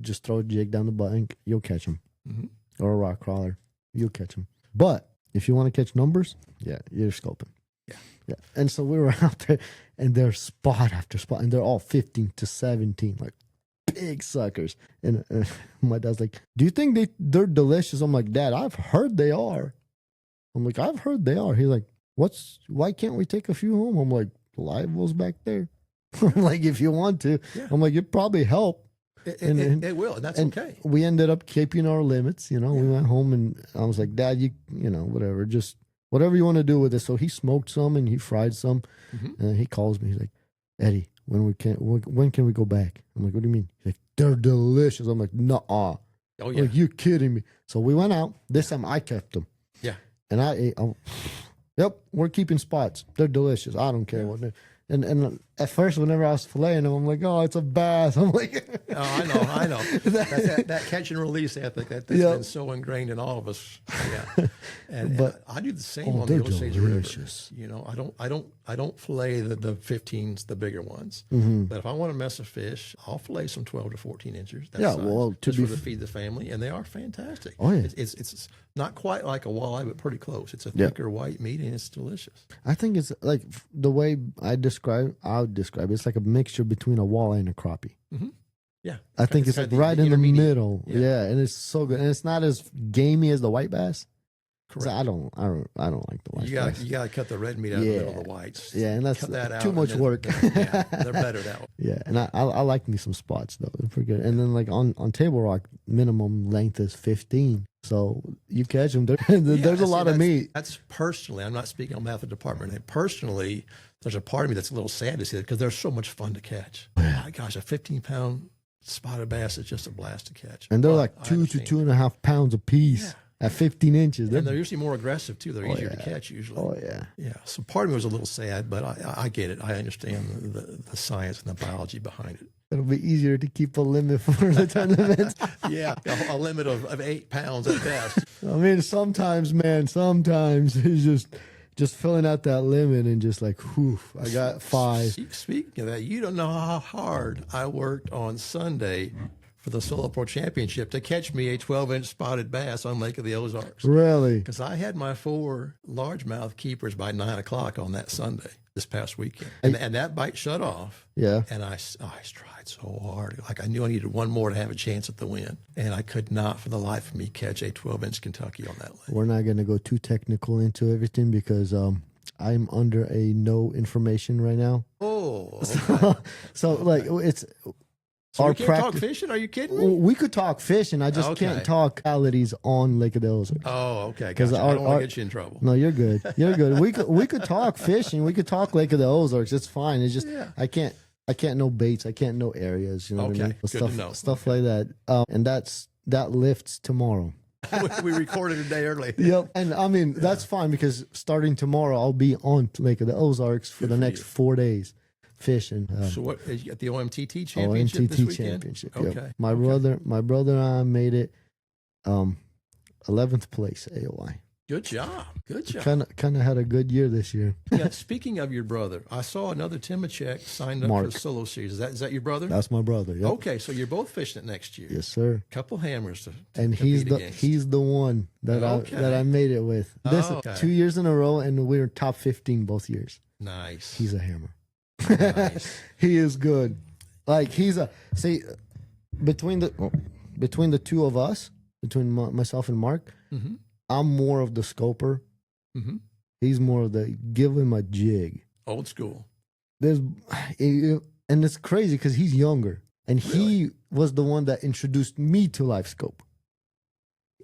Just throw a jig down the bank, you'll catch them. Mm-hmm. Or a rock crawler, you'll catch them. But if you want to catch numbers, you're scoping. Yeah. And so we were out there, and there's spot after spot, and they're all 15 to 17, like big suckers. And my dad's like, "Do you think they're delicious?" I'm like, "Dad, I've heard they are." I'm like, "I've heard they are." He's like, "Why can't we take a few home?" I'm like, "Live wells back there." I'm like, "If you want to." Yeah. I'm like, "It'd probably help." It will, and that's okay. We ended up keeping our limits, We went home, and I was like, "Dad, whatever, just whatever you want to do with it." So he smoked some and he fried some, and he calls me. He's like, "Eddie, when can we go back?" I'm like, "What do you mean?" He's like, "They're delicious." I'm like, "Nuh-uh." Oh yeah. Like, you're kidding me. So we went out. This time I kept them. Yeah. And I ate. Yep, we're keeping spots. They're delicious. I don't care what they're. And at first, whenever I was filleting them, I'm like, "Oh, it's a bass." I'm like, "Oh, I know. that catch and release ethic that's been so ingrained in all of us." Yeah, but I do the same on the Osage River. I don't fillet the 15s, the bigger ones. Mm-hmm. But if I want to mess a fish, I'll fillet some 12 to 14 inches. To feed the family, and they are fantastic. Oh yeah, it's not quite like a walleye, but pretty close. It's a thicker white meat, and it's delicious. I think it's like the way I would describe it. It's like a mixture between a walleye and a crappie. Mm-hmm. Yeah, I think it's like right in the middle. Yeah, and it's so good, and it's not as gamey as the white bass. Correct. I don't like the white bass. You got to cut the red meat out of the middle of the whites. Yeah, and that's too much work. They're better that way. Yeah, and I like me some spots though. They're pretty good. And then like on Table Rock, minimum length is 15. So you catch them. There's a lot of meat. That's personally. I'm not speaking on behalf of the department. Personally, there's a part of me that's a little sad to see that because they're so much fun to catch. My gosh, a 15-pound spotted bass is just a blast to catch. And they're like 2 to 2.5 pounds a piece at 15 inches. And they're usually more aggressive too. They're easier to catch usually. Oh yeah. Yeah. So part of me was a little sad, but I get it. I understand the science and the biology behind it. It'll be easier to keep a limit for the tournament. Yeah, a limit of 8 pounds at best. I mean, sometimes it's just filling out that limit and just like, whew, I got 5. Speaking of that, you don't know how hard I worked on Sunday for the Solo Pro Championship to catch me a 12-inch spotted bass on Lake of the Ozarks. Really? Because I had my 4 largemouth keepers by 9 o'clock on that Sunday this past weekend. And that bite shut off. Yeah. And I tried so hard. Like I knew I needed one more to have a chance at the win. And I could not for the life of me catch a 12-inch Kentucky on that lake. We're not going to go too technical into everything because I'm under a no information right now. Oh. Okay. So like it's... So we can't talk fishing? Are you kidding me? We could talk fishing. I just can't talk realities on Lake of the Ozarks. Oh, okay. Because I don't want to get you in trouble. No, you're good. You're good. We could talk fishing. We could talk Lake of the Ozarks. It's fine. It's just I can't know baits. I can't know areas. You know what I mean? Good to know. Stuff like that. And that lifts tomorrow. We recorded a day early. Yep. And I mean that's fine because starting tomorrow I'll be on Lake of the Ozarks for the next 4 days. Fishing. So what is at the OMTT championship this weekend? Championship. Okay. Yep. My brother and I made it 11th place AOI. Good job. Good job. Kind of had a good year this year. Yeah. Speaking of your brother, I saw another Timacek signed up for the solo series. Is that your brother? That's my brother. Yep. Okay, so you're both fishing it next year. Yes, sir. Couple hammers to and he's the one that I made it with. This 2 years in a row, and we were top 15 both years. Nice. He's a hammer. Nice. He is good. Like between the two of us, between myself and Mark, mm-hmm. I'm more of the scoper. Mm-hmm. He's more of the give him a jig. Old school. And it's crazy because he's younger, and he was the one that introduced me to Live Scope.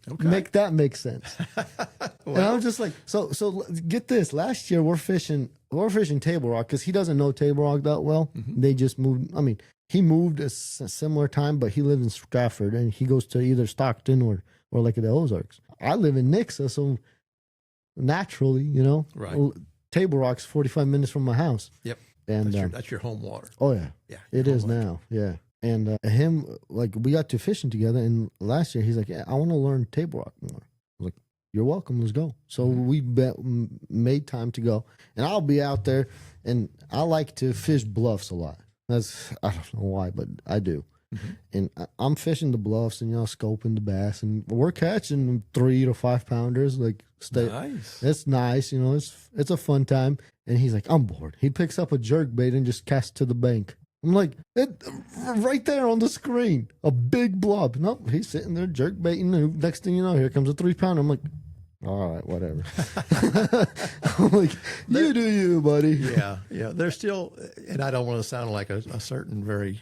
Okay. Make sense. And I'm just like, so get this. Last year we're fishing Table Rock because he doesn't know Table Rock that well. Mm-hmm. They just moved. I mean, he moved a similar time, but he lives in Stratford and he goes to either Stockton or Lake of the Ozarks. I live in Nixa, so naturally, right. Table Rock's 45 minutes from my house. Yep. And that's your home water. Oh yeah. Yeah. It is now. Yeah. And him, like, we got to fishing together, and last year he's like, "Yeah, I want to learn Table Rock more." I was like, "You're welcome. Let's go." So we made time to go, and I'll be out there, and I like to fish bluffs a lot. I don't know why, but I do. Mm-hmm. And I'm fishing the bluffs, and scoping the bass, and we're catching 3 to 5 pounders. Like, nice. It's nice, it's a fun time. And he's like, "I'm bored." He picks up a jerk bait and just casts to the bank. I'm like, right there on the screen, a big blob. Nope, he's sitting there jerk baiting. And next thing you know, here comes a 3-pounder. I'm like, all right, whatever. I'm like, you do you, buddy. Yeah. There's still, and I don't want to sound like a certain very,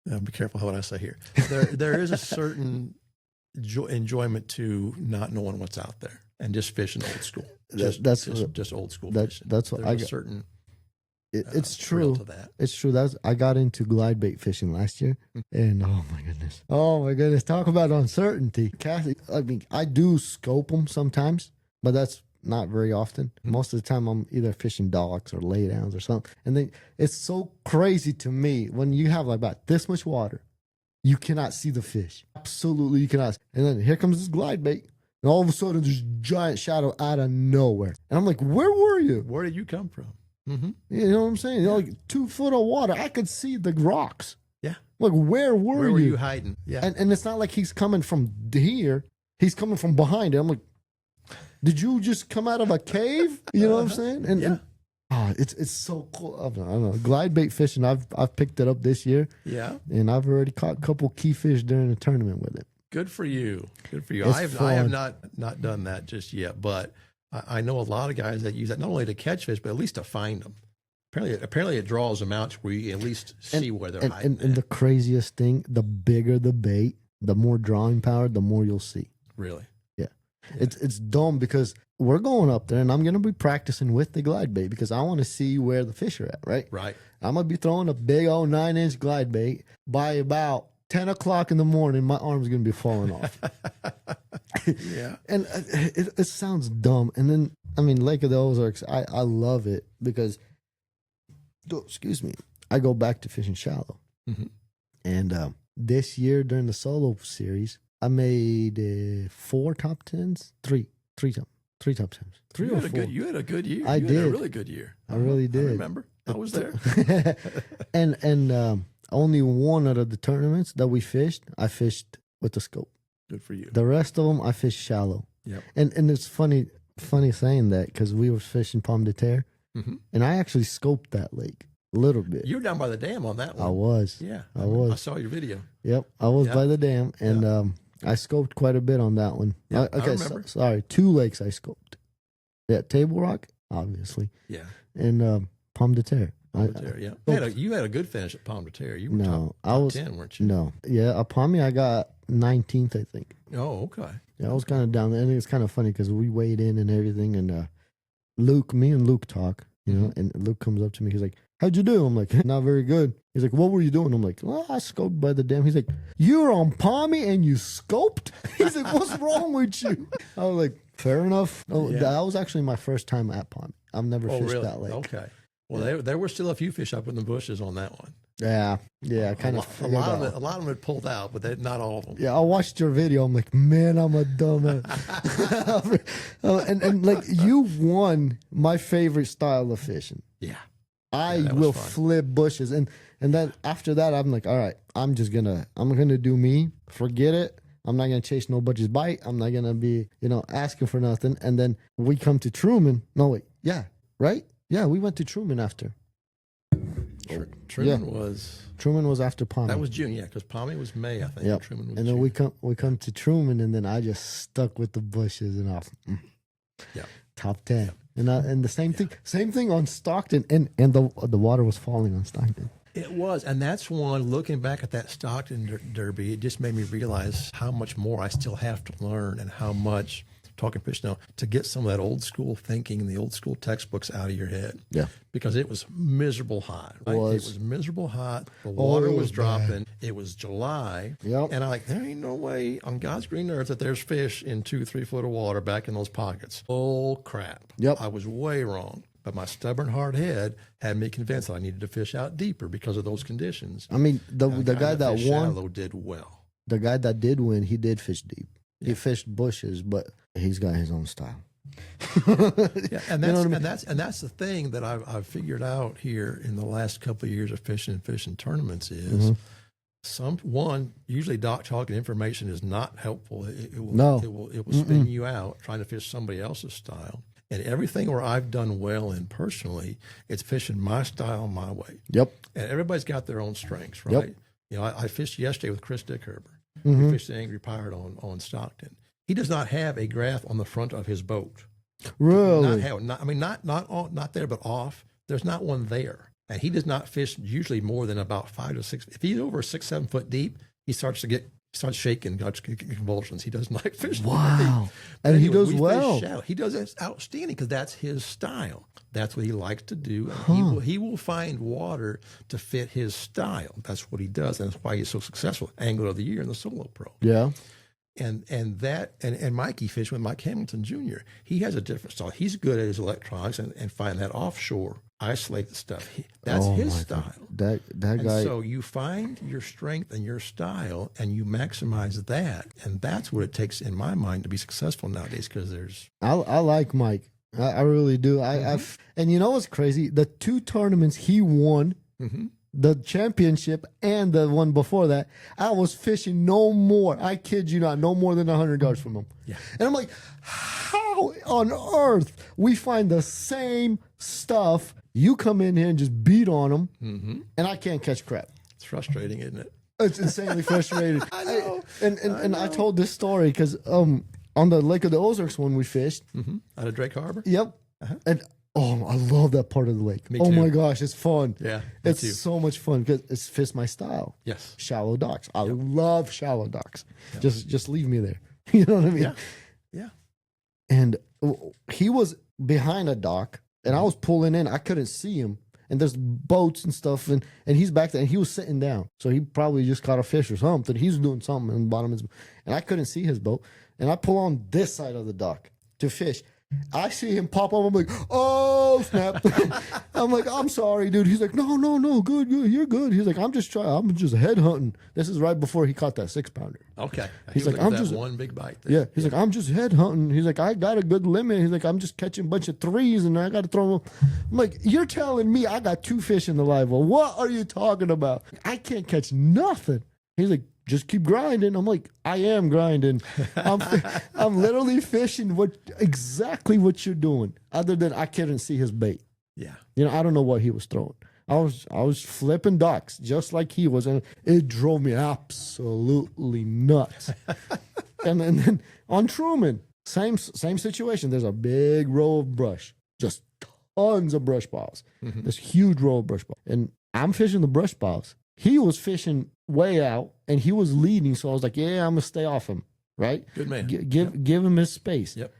be careful what I say here. There is a certain enjoyment to not knowing what's out there and just fishing old school. Just old school fishing. That's what There's a certain. It's true. To that. It's true. I got into glide bait fishing last year, and oh my goodness, talk about uncertainty. Kathy, I mean, I do scope them sometimes, but that's not very often. Most of the time, I'm either fishing docks or laydowns or something. And then it's so crazy to me when you have like about this much water, you cannot see the fish. Absolutely, you cannot. And then here comes this glide bait. And all of a sudden, there's a giant shadow out of nowhere. And I'm like, where were you? Where did you come from? Mm-hmm. You know what I'm saying? Like 2 foot of water. I could see the rocks. Yeah. Like, where were you hiding? Yeah. And it's not like he's coming from here. He's coming from behind it. I'm like, did you just come out of a cave? You know what I'm saying? And it's so cool. I don't know. Glide bait fishing, I've picked it up this year. Yeah. And I've already caught a couple key fish during the tournament with it. Good for you. I have not done that just yet, but I know a lot of guys that use that not only to catch fish, but at least to find them. Apparently it draws them out to where you at least see where they're hiding. And the craziest thing, the bigger the bait, the more drawing power, the more you'll see. Really? Yeah. It's dumb because we're going up there and I'm going to be practicing with the glide bait because I want to see where the fish are at, right? Right. I'm going to be throwing a big old 9-inch glide bait. By about 10 o'clock in the morning, my arm's going to be falling off. Yeah. And it sounds dumb. And then, I mean, Lake of the Ozarks, I love it because, excuse me, I go back to fishing shallow. Mm-hmm. And this year during the solo series, I made 4 top 10s, three top 10s. Three or 4. You had a good year. I you did. had a really good year. I really did. I remember. I was there. and only one out of the tournaments that we fished, I fished with the scope. Good for you. The rest of them, I fished shallow. Yep. And it's funny saying that because we were fishing Pomme de Terre, and I actually scoped that lake a little bit. You were down by the dam on that one. I was. Yeah. I was. I saw your video. Yep. I was by the dam, and I scoped quite a bit on that one. Yeah, Okay, I remember. Sorry. 2 lakes I scoped. Yeah, Table Rock, obviously. Yeah. And Pomme de Terre. Pomme de Terre, yeah. You had a good finish at Pomme de Terre. You were top 10, weren't you? No. Yeah, at Pomme I got 19th, I think. Oh, okay. Yeah, I was kind of down there. And it's kind of funny because we weighed in and everything. And me and Luke talk, you know, and Luke comes up to me. He's like, how'd you do? I'm like, not very good. He's like, what were you doing? I'm like, well, I scoped by the dam. He's like, you were on Pomme and you scoped? He's like, what's wrong with you? I was like, fair enough. Oh, that was actually my first time at Pomme. I've never fished really? that lake. Okay. Well, there were still a few fish up in the bushes on that one. Yeah, kind of. A lot of them had pulled out, but not all of them. Yeah, I watched your video. I'm like, man, I'm a dumbass. and like you won my favorite style of fishing. Yeah, I will flip bushes, and then after that, I'm like, all right, I'm gonna do me. Forget it. I'm not gonna chase nobody's bite. I'm not gonna be, asking for nothing. And then we come to Truman. No wait, yeah, right. Yeah, we went to Truman after. Truman was after Pomme. That was June, yeah, because Pomme was May, I think. Yep. Truman was and then June. we come to Truman, and then I just stuck with the bushes and off. Yeah, top 10. And the same thing on Stockton, and the water was falling on Stockton. It was, and that's one. Looking back at that Stockton Derby, it just made me realize how much more I still have to learn, and how much. Talking fish now, to get some of that old school thinking and the old school textbooks out of your head. Yeah. Because it was miserable hot. Right? It was miserable hot. The water was dropping. Bad. It was July. Yep. And I'm like, there ain't no way on God's green earth that there's fish in 2-3 foot of water back in those pockets. Oh, crap. Yep. I was way wrong. But my stubborn hard head had me convinced that I needed to fish out deeper because of those conditions. I mean, the guy that won. Shallow did well. The guy that did win, he did fish deep. Yeah. He fished bushes, but he's got his own style. Yeah, and that's the thing that I've figured out here in the last couple of years of fishing tournaments is usually dock talking information is not helpful. It will spin you out trying to fish somebody else's style. And everything where I've done well in personally, it's fishing my style, my way. Yep. And everybody's got their own strengths, right? Yep. You know, I fished yesterday with Chris Dickherber. We fished the Angry Pirate on Stockton. He does not have a graph on the front of his boat. Really? Not there, but off. There's not one there. And he does not fish usually more than about 5 to 6. If he's over 6-7 foot deep, he starts shaking, convulsions. He doesn't like fishing. Wow. And he does well. He does outstanding because that's his style. That's what he likes to do. And he will find water to fit his style. That's what he does. And that's why he's so successful. Angler of the Year in the Solo Pro. Yeah. And Mikey fished with Mike Hamilton Jr. He has a different style. He's good at his electronics and find that offshore, isolate the stuff. That's his style. That guy. So you find your strength and your style, and you maximize that, and that's what it takes in my mind to be successful nowadays. Because I like Mike. I really do. And you know what's crazy? The 2 tournaments he won. The championship and the one before that, I was fishing no more. I kid you not, no more than 100 yards from him. Yeah. And I'm like, how on earth we find the same stuff? You come in here and just beat on them, and I can't catch crap. It's frustrating, isn't it? It's insanely frustrating. I know. And I told this story because on the Lake of the Ozarks when we fished. Out of Drake Harbor? Yep. And I love that part of the lake. Me too. Oh my gosh, it's fun. Yeah, it's so much fun because it fits my style. Yes, shallow docks. I love shallow docks. Yep. Just leave me there. You know what I mean? Yeah. And he was behind a dock, and I was pulling in. I couldn't see him, and there's boats and stuff, and he's back there, and he was sitting down. So he probably just caught a fish or something. He's doing something in the bottom of his boat, and I couldn't see his boat. And I pull on this side of the dock to fish. I see him pop up. I'm like, oh snap! I'm like, I'm sorry, dude. He's like, no, good, you're good. He's like, I'm just headhunting. This is right before he caught that 6-pounder. Okay. He's like, I'm just one big bite. There. Yeah. He's like, I'm just headhunting. He's like, I got a good limit. He's like, I'm just catching a bunch of threes and I got to throw them. I'm like, you're telling me I got 2 fish in the live well? What are you talking about? I can't catch nothing. He's like, just keep grinding. I'm like, I am grinding. I'm literally fishing exactly what you're doing. Other than I couldn't see his bait. Yeah. I don't know what he was throwing. I was flipping docks just like he was, and it drove me absolutely nuts. and then on Truman, same situation. There's a big row of brush, just tons of brush piles. Mm-hmm. This huge row of brush piles, and I'm fishing the brush piles. He was fishing way out, and he was leading. So I was like, "Yeah, I'm gonna stay off him." Right? Good man. Give him his space. Yep.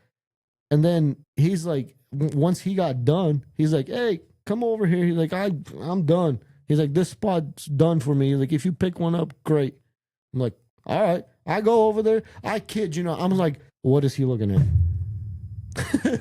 And then he's like, once he got done, he's like, "Hey, come over here." He's like, "I'm done." He's like, "This spot's done for me." He's like, "If you pick one up, great." I'm like, "All right." I go over there. I kid you not. I'm like, "What is he looking at?"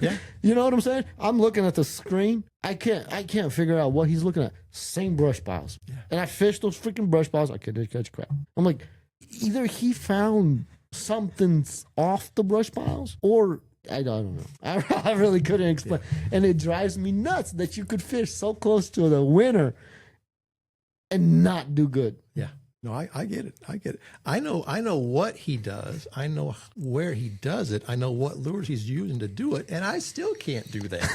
Yeah. You know what I'm saying? I'm looking at the screen. I can't figure out what he's looking at. Same brush piles. Yeah. And I fished those freaking brush piles. I couldn't catch crap. I'm like, either he found something off the brush piles or I don't know. I really couldn't explain. Yeah. And it drives me nuts that you could fish so close to the winner and not do good. Yeah. No, I get it. I know what he does. I know where he does it. I know what lures he's using to do it, and I still can't do that.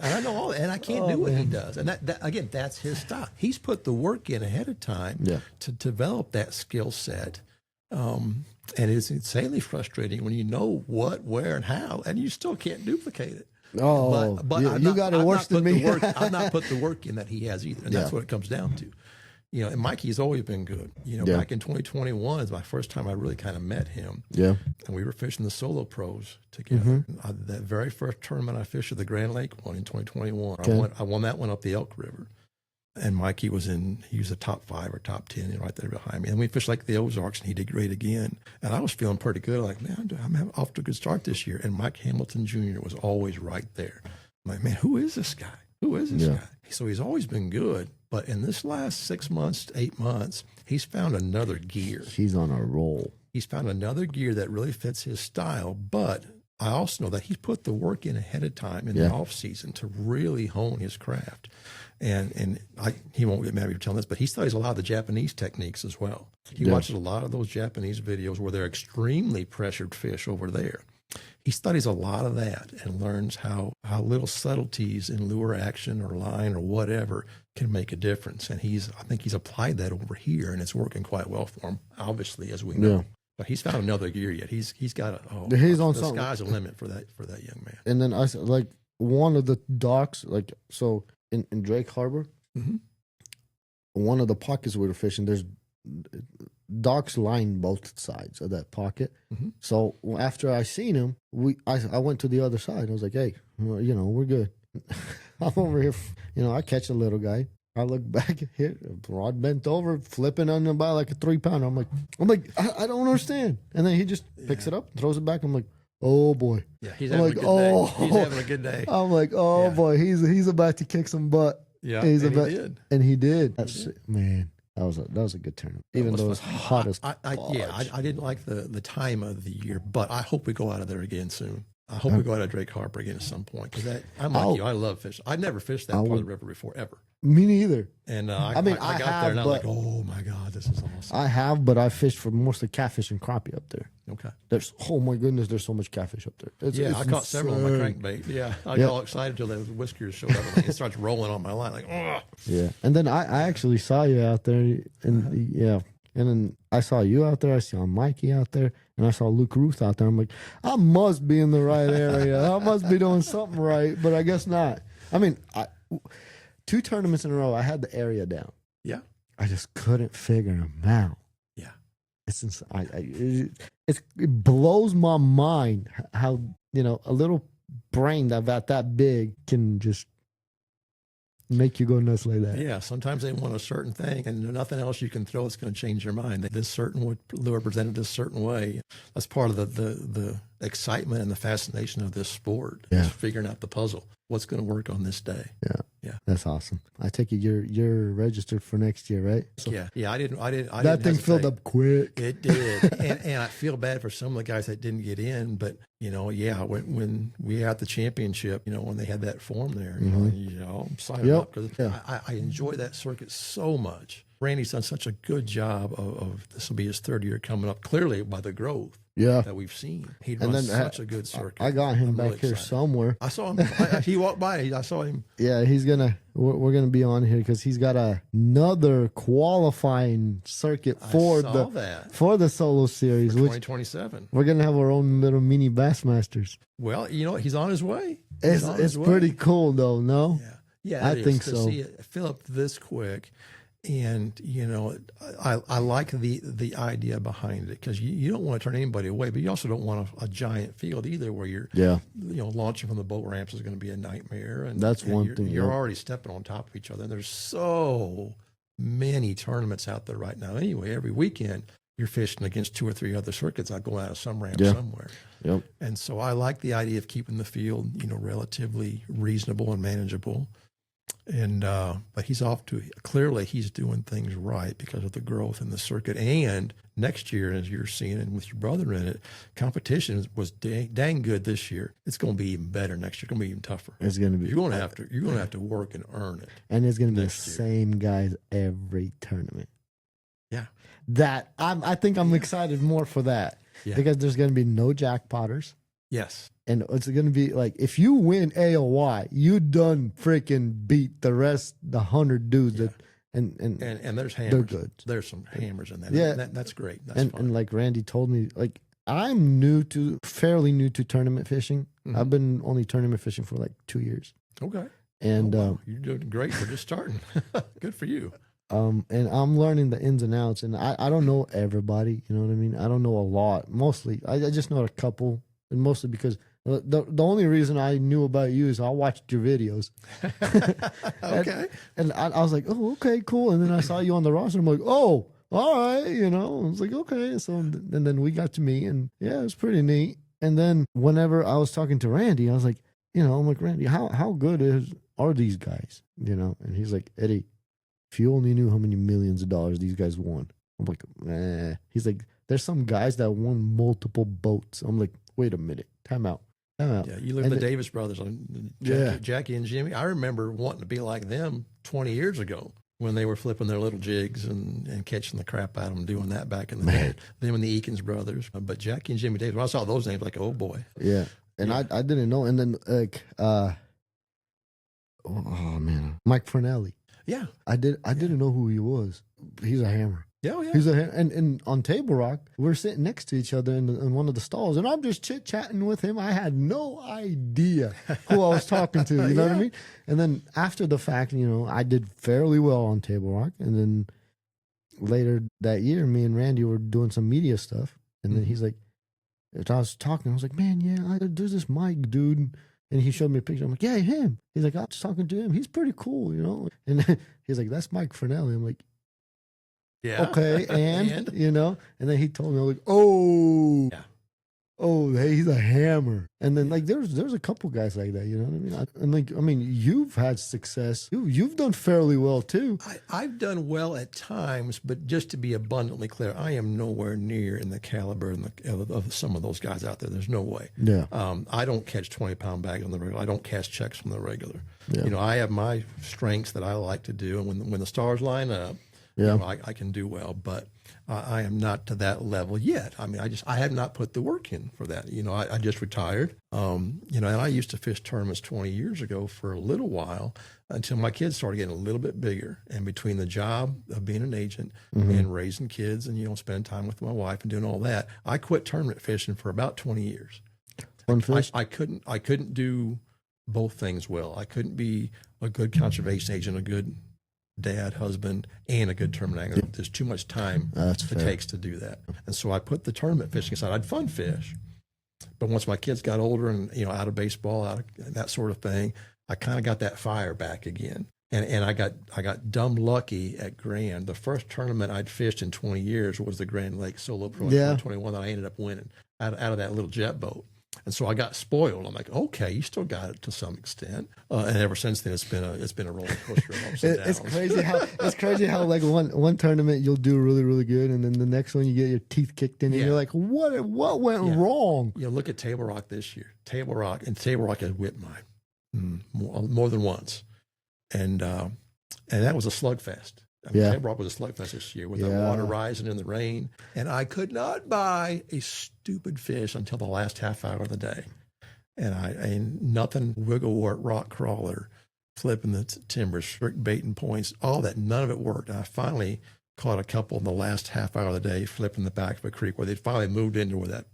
And I know all that, and I can't do what he does. And that again, that's his style. He's put the work in ahead of time to develop that skill set. And it's insanely frustrating when you know what, where, and how, and you still can't duplicate it. Oh, but you got it worse than me. I've not put the work in that he has either, and that's what it comes down to. And Mikey's always been good. Back in 2021 is my first time I really kind of met him. Yeah. And we were fishing the solo pros together. Mm-hmm. That very first tournament I fished at the Grand Lake one in 2021. Okay. I won that one up the Elk River. And Mikey he was a top 5 or top 10 right there behind me. And we fished like the Ozarks and he did great again. And I was feeling pretty good. Like, man, I'm off to a good start this year. And Mike Hamilton Jr. was always right there. I'm like, man, who is this guy? Who is this guy? So he's always been good. But in this last 6 months, 8 months, he's found another gear. He's on a roll. He's found another gear that really fits his style. But I also know that he's put the work in ahead of time in the off season to really hone his craft. And he won't get mad at me for telling this, but he studies a lot of the Japanese techniques as well. He watches a lot of those Japanese videos where they're extremely pressured fish over there. He studies a lot of that and learns how little subtleties in lure action or line or whatever can make a difference. And I think he's applied that over here, and it's working quite well for him, obviously, as we know. Yeah. But he's found another gear yet. He's got he's on the something. Sky's the limit for that young man. And then I like one of the docks, like so in Drake Harbor, one of the pockets we were fishing, there's docks line both sides of that pocket. Mm-hmm. So after I seen him, I went to the other side. I was like, hey, we're good. I'm over here. I catch a little guy. I look back here, rod bent over, flipping on about like a 3-pounder. I'm like, I don't understand. And then he just picks it up, throws it back. I'm like, oh boy. Yeah, he's having a good day. He's having a good day. I'm like, oh boy, he's about to kick some butt. Yeah, he did. And he did. Man. That was a good tournament, even though it was hot as I didn't like the time of the year, but I hope we go out of there again soon. I hope we go out of Drake Harbor again at some point because I'm like you. I love fishing. I've never fished that part of the river before ever. Me neither. And I got there and I'm like, oh my god, this is awesome. I have, but I fished for mostly catfish and crappie up there. Okay. Oh my goodness, there's so much catfish up there. It's I caught several on my crankbait. Yeah, I got all excited until those whiskers showed up and it starts rolling on my line like, ugh. Yeah, and then I actually saw you out there, and and then I saw you out there. I saw Mikey out there, and I saw Luke Ruth out there. I'm like, I must be in the right area. I must be doing something right, but I guess not. I mean, 2 tournaments in a row, I had the area down. Yeah. I just couldn't figure them out. Yeah. It blows my mind how, a little brain that big can just make you go nuts like that. Yeah, sometimes they want a certain thing, and there's nothing else you can throw that's going to change your mind. This certain lure presented a certain way. That's part of the excitement and the fascination of this sport. Yeah. Is figuring out the puzzle. What's going to work on this day? Yeah, that's awesome. I take it you're registered for next year, right? So Yeah. I didn't. that thing filled up quick. It did, and I feel bad for some of the guys that didn't get in. But when we had the championship, when they had that form there, I'm signing up because I enjoy that circuit so much. Randy's done such a good job of this will be his third year coming up. Clearly by the growth that we've seen, he runs such a good circuit. I got him I'm back really here excited. somewhere. I saw him. He walked by. I saw him. Yeah, we're gonna be on here because he's got another qualifying circuit for the solo series, For which 2027. we're gonna have our own little mini Bassmasters. Well, he's on his way. It's pretty cool though, no? Yeah, I think so. To see it fill up this quick, and I like the idea behind it because you don't want to turn anybody away, but you also don't want a giant field either where you're launching from the boat ramps is going to be a nightmare, and that's one thing. You're already stepping on top of each other, and there's so many tournaments out there right now. Anyway, every weekend you're fishing against 2 or 3 other circuits out going out of some ramp somewhere. Yep. And so I like the idea of keeping the field, relatively reasonable and manageable. And but he's clearly he's doing things right because of the growth in the circuit. And next year, as you're seeing, and with your brother in it, competition was dang good this year. It's going to be even better next year. It's going to be even tougher. It's going to be. You're going to have to work and earn it. And it's going to be the next year. same guys every tournament. Yeah. I think I'm excited more for that because there's going to be no jackpotters. Yes. And it's going to be like, if you win AOY, you done freaking beat the rest, the 100 dudes. Yeah. And there's hammers. they're good. There's some hammers in that. Yeah. That's great. That's fun. And like Randy told me, like, I'm fairly new to tournament fishing. Mm-hmm. I've been only tournament fishing for like 2 years. Okay. And you're doing great. We're just starting. Good for you. And I'm learning the ins and outs. And I don't know everybody. You know what I mean? I don't know a lot. Mostly, I just know a couple. And mostly because the only reason I knew about you is I watched your videos. Okay. And I was like, oh, okay, cool. And then I saw you on the roster. I'm like, oh, all right. I was like, okay. So, and then we got to meet, and yeah, it was pretty neat. And then whenever I was talking to Randy, I was like, I'm like, Randy, how good are these guys? And he's like, Eddie, if you only knew how many millions of dollars these guys won. I'm like, eh. He's like, there's some guys that won multiple boats. I'm like, wait a minute, time out. Yeah, you look at the Davis brothers, Jackie and Jimmy. I remember wanting to be like them 20 years ago when they were flipping their little jigs and catching the crap out of them, doing that back in the day. Them and the Eakins brothers. But Jackie and Jimmy Davis, when I saw those names, like, oh boy. Yeah. And I didn't know. And then like, oh man, Mike Fornelli. Yeah. I didn't know who he was. He's a hammer. Yeah, yeah. He's a hammer. And on Table Rock, we're sitting next to each other in one of the stalls, and I'm just chit-chatting with him. I had no idea who I was talking to, you know what I mean? And then after the fact, I did fairly well on Table Rock. And then later that year, me and Randy were doing some media stuff. And then he's like, I was talking, I was like, man, there's this Mike dude. And he showed me a picture. I'm like, yeah, him. He's like, I was talking to him. He's pretty cool, And then he's like, that's Mike Fornelli. I'm like, yeah. okay, and and then he told me, I'm like, oh, hey, he's a hammer. And then like there's a couple guys like that, you know what I mean? I mean, you've had success. You've done fairly well too. I've done well at times, but just to be abundantly clear, I am nowhere near in the caliber of some of those guys out there. There's no way. Yeah. I don't catch 20-pound bags on the regular. I don't cast checks from the regular. Yeah. I have my strengths that I like to do, and when the stars line up, I can do well, but I am not to that level yet. I mean, I have not put the work in for that. I just retired. And I used to fish tournaments 20 years ago for a little while until my kids started getting a little bit bigger. And between the job of being an agent and raising kids and, spending time with my wife and doing all that, I quit tournament fishing for about 20 years. I couldn't do both things well. I couldn't be a good conservation agent, a good dad, husband, and a good tournament angler. There's too much time it takes to do that. And so I put the tournament fishing aside. I'd fun fish. But once my kids got older and, out of baseball, out of that sort of thing, I kind of got that fire back again. And I got dumb lucky at Grand. The first tournament I'd fished in 20 years was the Grand Lake Solo Pro in 2021 that I ended up winning out of that little jet boat. And so I got spoiled. I'm like, okay, you still got it to some extent. And ever since then, it's been a roller coaster of ups and downs. It's crazy how like one tournament you'll do really, really good, and then the next one you get your teeth kicked in, and you're like, what went wrong? Look at Table Rock this year. Table Rock has whipped mine more than once, and that was a slugfest. Table Rock was a slugfest this year with the water rising in the rain, and I could not buy a stupid fish until the last half hour of the day. And nothing, wigglewort, rock crawler, flipping the timbers, strict baiting points, all that, none of it worked. I finally caught a couple in the last half hour of the day, flipping the back of a creek where they'd finally moved into where that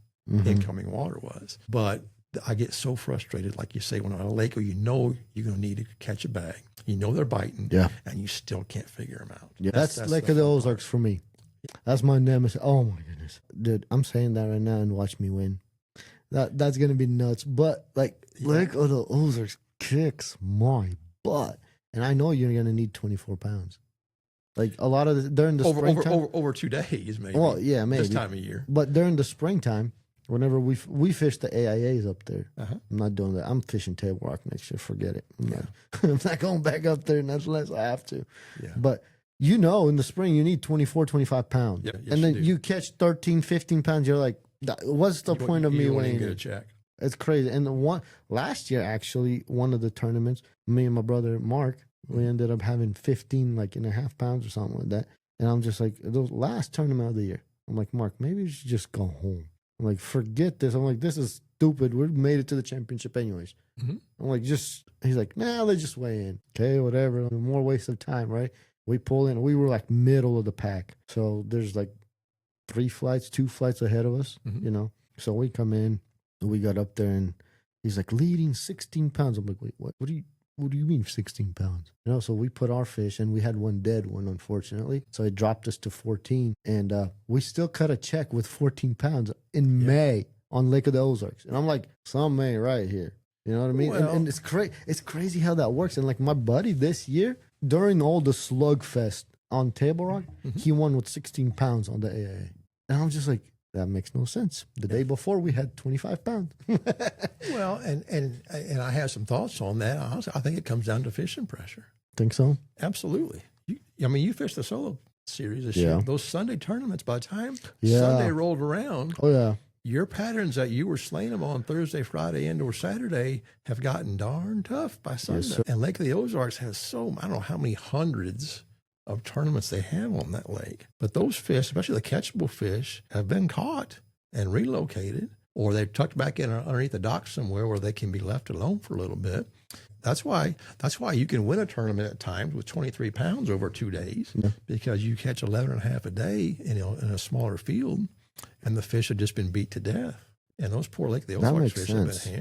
incoming water was. But I get so frustrated, like you say, when on a lake where you know you're going to need to catch a bag. You know they're biting, and you still can't figure them out. Yeah, that's Lake of the Ozarks for me. That's my nemesis. Oh my goodness, dude! I'm saying that right now, and watch me win. That's gonna be nuts. But like Lake of the Ozarks kicks my butt, and I know you're gonna need 24 pounds. Like a lot of during the springtime, over 2 days, maybe. Well, yeah, maybe this time of year. But during the springtime, whenever we fish the AIAs up there, I'm not doing that. I'm fishing Table Rock next year. Forget it. I'm not going back up there unless I have to. Yeah. But in the spring, you need 24, 25 pounds. Yes, and then you catch 13, 15 pounds. You're like, what's the point of me weighing? Get a check. It's crazy. And last year, actually, one of the tournaments, me and my brother Mark, we ended up having 15 and a half pounds or something like that. And I'm just like, the last tournament of the year, I'm like, Mark, maybe you should just go home. I'm like, forget this. I'm like, this is stupid. We made it to the championship anyways. I'm like, he's like, nah, let's just weigh in. Okay, whatever. More waste of time, right? We pull in. We were like middle of the pack. So there's like 2 flights ahead of us, So we come in, we got up there, and he's like, leading 16 pounds. I'm like, wait, what? What do you mean 16 pounds? So we put our fish, and we had one dead one, unfortunately. So it dropped us to 14. And we still cut a check with 14 pounds in May on Lake of the Ozarks. And I'm like, something ain't right here. You know what I mean? Well, and it's crazy how that works. And like my buddy this year, during all the slugfest on Table Rock, he won with 16 pounds on the AIA. And I'm just like, that makes no sense. The day before, we had 25 pounds. Well, and I have some thoughts on that. Honestly, I think it comes down to fishing pressure. Think so? Absolutely. You fished the solo series this year. Those Sunday tournaments, by the time Sunday rolled around, your patterns that you were slaying them on Thursday, Friday, and or Saturday have gotten darn tough by Sunday. Yes, and Lake of the Ozarks has I don't know how many hundreds of tournaments they have on that lake. But those fish, especially the catchable fish, have been caught and relocated, or they've tucked back in underneath the dock somewhere where they can be left alone for a little bit. That's why you can win a tournament at times with 23 pounds over 2 days, because you catch 11 and a half a day in a smaller field, and the fish have just been beat to death. And those poor Lake of the Ozarks fish have been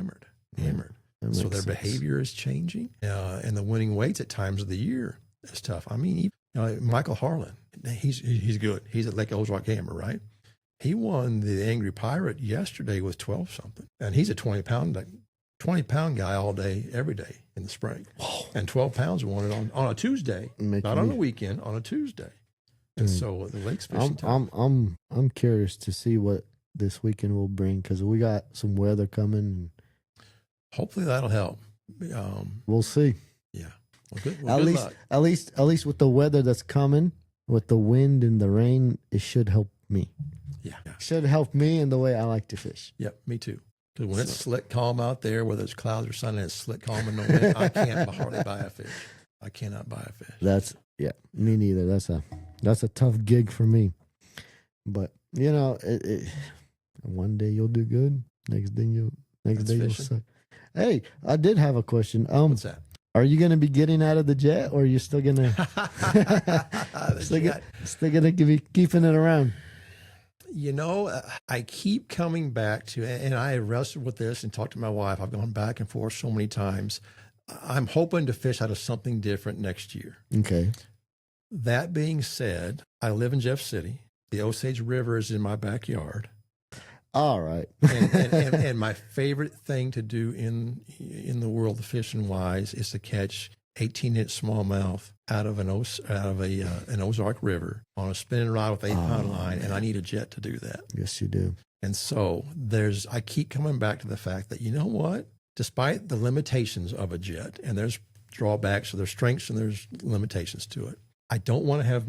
hammered. So their behavior is changing, and the winning weights at times of the year is tough. I mean, Michael Harlan, he's good. He's at Lake Ozark Hammer, right? He won the Angry Pirate yesterday with 12 something, and he's a 20 pound guy all day, every day in the spring. Whoa. And 12 pounds won it on a Tuesday, not on a weekend, on a Tuesday. And so the lake's fishing tough. I'm curious to see what this weekend will bring, because we got some weather coming. Hopefully that'll help. We'll see. Yeah. Well, good luck. At least with the weather that's coming, with the wind and the rain, it should help me. Yeah. It should help me in the way I like to fish. Yep, me too. Because when it's slick calm out there, whether it's clouds or sun, and it's slick calm and no wind, I can't hardly buy a fish. I cannot buy a fish. Me neither. That's a tough gig for me. But one day you'll do good. Next day you'll suck. Hey, I did have a question. What's that? Are you going to be getting out of the jet, or are you still going to still going to be keeping it around? I keep coming back to, and I have wrestled with this and talked to my wife. I've gone back and forth so many times. I'm hoping to fish out of something different next year. Okay. That being said, I live in Jeff City. The Osage River is in my backyard. All right. and my favorite thing to do in the world of fishing wise is to catch 18-inch smallmouth out of an Ozark River on a spinning rod with 8-pound line, and I need a jet to do that. Yes, you do. And so I keep coming back to the fact that, you know what? Despite the limitations of a jet, and there's drawbacks, so there's strengths and there's limitations to it. I don't want to have